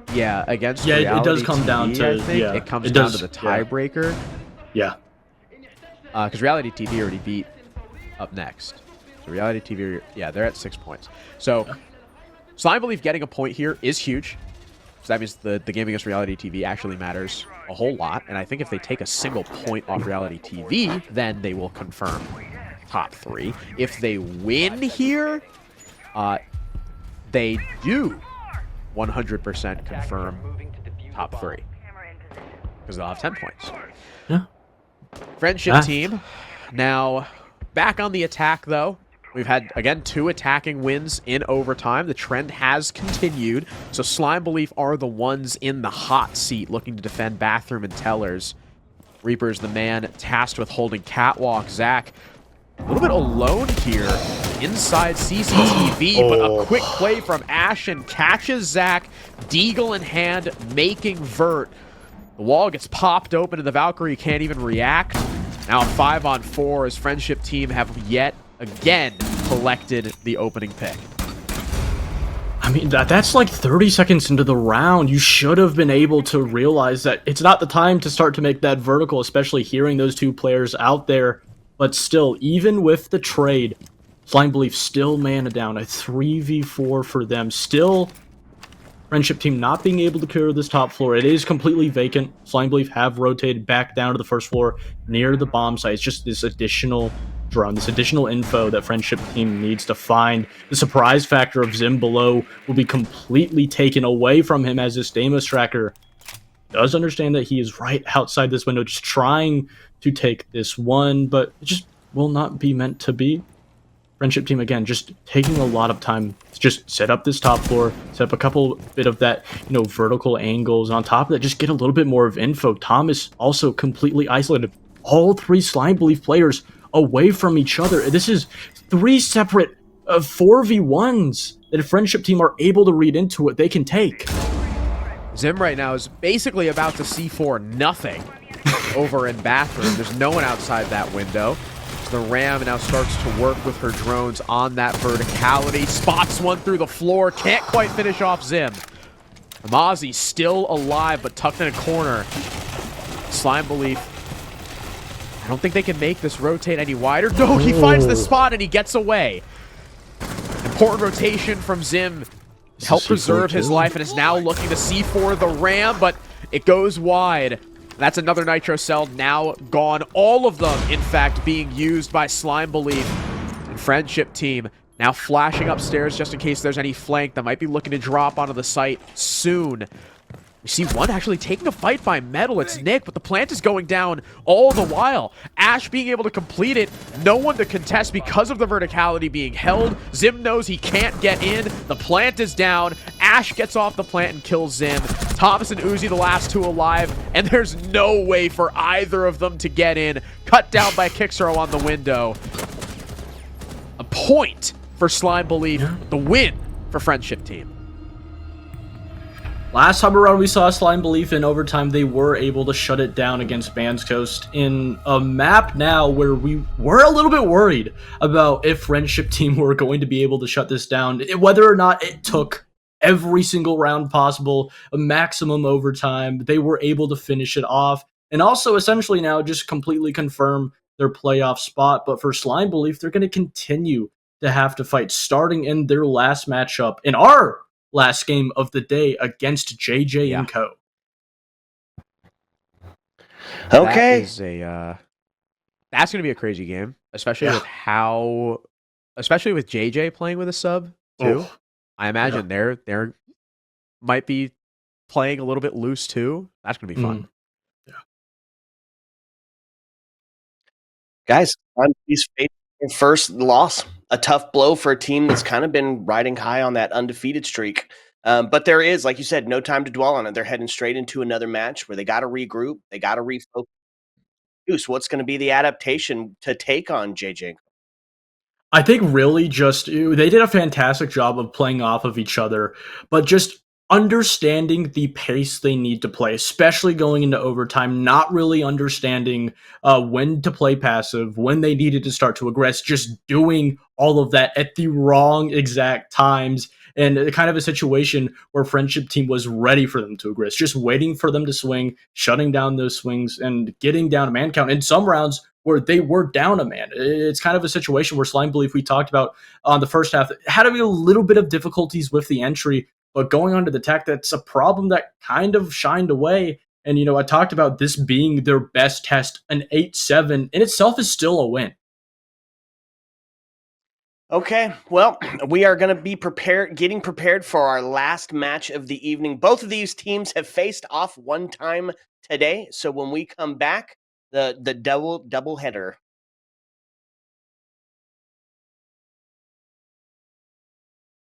against Reality it does come TV, down to, I think. It comes down to the tiebreaker. Yeah. Because Reality TV already beat Up Next. So Reality TV, they're at 6 points. So Slime Belief getting a point here is huge. So that means the game against Reality TV actually matters a whole lot. And I think if they take a single point off Reality TV, then they will confirm top 3. If they win here, they do 100% confirm top 3. Because they'll have 10 points. Yeah. Friendship team. Now, back on the attack, though. We've had, again, 2 attacking wins in overtime. The trend has continued. So Slime Belief are the ones in the hot seat looking to defend Bathroom and Tellers. Reaper's the man tasked with holding Catwalk. Zach, a little bit alone here inside CCTV, but a quick play from Ashen catches Zach, Deagle in hand, making Vert. The wall gets popped open and the Valkyrie can't even react. Now 5-on-4 as Friendship team have yet again collected the opening pick. I mean, that's like 30 seconds into the round. You should have been able to realize that it's not the time to start to make that vertical, especially hearing those 2 players out there. But still, even with the trade, Slime Belief still mana down. A 3v4 for them. Still, Friendship team not being able to clear this top floor. It is completely vacant. Slime Belief have rotated back down to the first floor near the bomb site. It's just this additional drone, this additional info that Friendship team needs to find. The surprise factor of Zim below will be completely taken away from him, as this Deimos tracker does understand that he is right outside this window, just trying to take this one, but it just will not be meant to be. Friendship team, again, just taking a lot of time to just set up this top floor, set up a couple bit of that, vertical angles. On top of that, just get a little bit more of info. Thomas also completely isolated. All 3 Slime Belief players away from each other. This is 3 separate 4v1s that a Friendship team are able to read into it. They can take. Zim right now is basically about to C4 nothing over in Bathroom. There's no one outside that window. The Ram now starts to work with her drones on that verticality. Spots one through the floor. Can't quite finish off Zim. Mozzie still alive, but tucked in a corner. Slime Belief, I don't think they can make this rotate any wider. No, he finds the spot and he gets away. Important rotation from Zim to help preserve his life, and is now looking to C4 the Ram, but it goes wide. That's another Nitro Cell now gone. All of them, in fact, being used by Slime Belief. And Friendship team now flashing upstairs just in case there's any flank that might be looking to drop onto the site soon. We see one actually taking a fight by Metal. It's Nick, but the plant is going down all the while. Ash being able to complete it. No one to contest because of the verticality being held. Zim knows he can't get in. The plant is down. Ash gets off the plant and kills Zim. Thomas and Uzi, the last two alive, and there's no way for either of them to get in. Cut down by Kixero on the window. A point for Slime Belief. The win for Friendship Team. Last time around we saw Slime Belief in overtime, they were able to shut it down against Bands Coast in a map now where we were a little bit worried about if Friendship Team were going to be able to shut this down, whether or not it took every single round possible, a maximum overtime. They were able to finish it off and also essentially now just completely confirm their playoff spot. But for Slime Belief, they're going to continue to have to fight starting in their last matchup in our last game of the day against JJ and Co. Okay. That is that's going to be a crazy game, especially with especially with JJ playing with a sub too. Oh. I imagine they're might be playing a little bit loose too. That's going to be fun. Guys, he's facing their first loss. A tough blow for a team that's kind of been riding high on that undefeated streak. But there is, like you said, no time to dwell on it. They're heading straight into another match where they got to regroup. They got to refocus. Goose, what's going to be the adaptation to take on JJ? I think really just they did a fantastic job of playing off of each other, but just understanding the pace they need to play, especially going into overtime, not really understanding when to play passive, when they needed to start to aggress, just doing all of that at the wrong exact times. And kind of a situation where Friendship Team was ready for them to aggress, just waiting for them to swing, shutting down those swings, and getting down a man count. In some rounds where they were down a man. It's kind of a situation where Slime Belief, we talked about on the first half, had a little bit of difficulties with the entry, but going on to the tech, that's a problem that kind of shined away. And, I talked about this being their best test. An 8-7 in itself is still a win. Okay, well, we are going to be getting prepared for our last match of the evening. Both of these teams have faced off one time today. So when we come back, the double header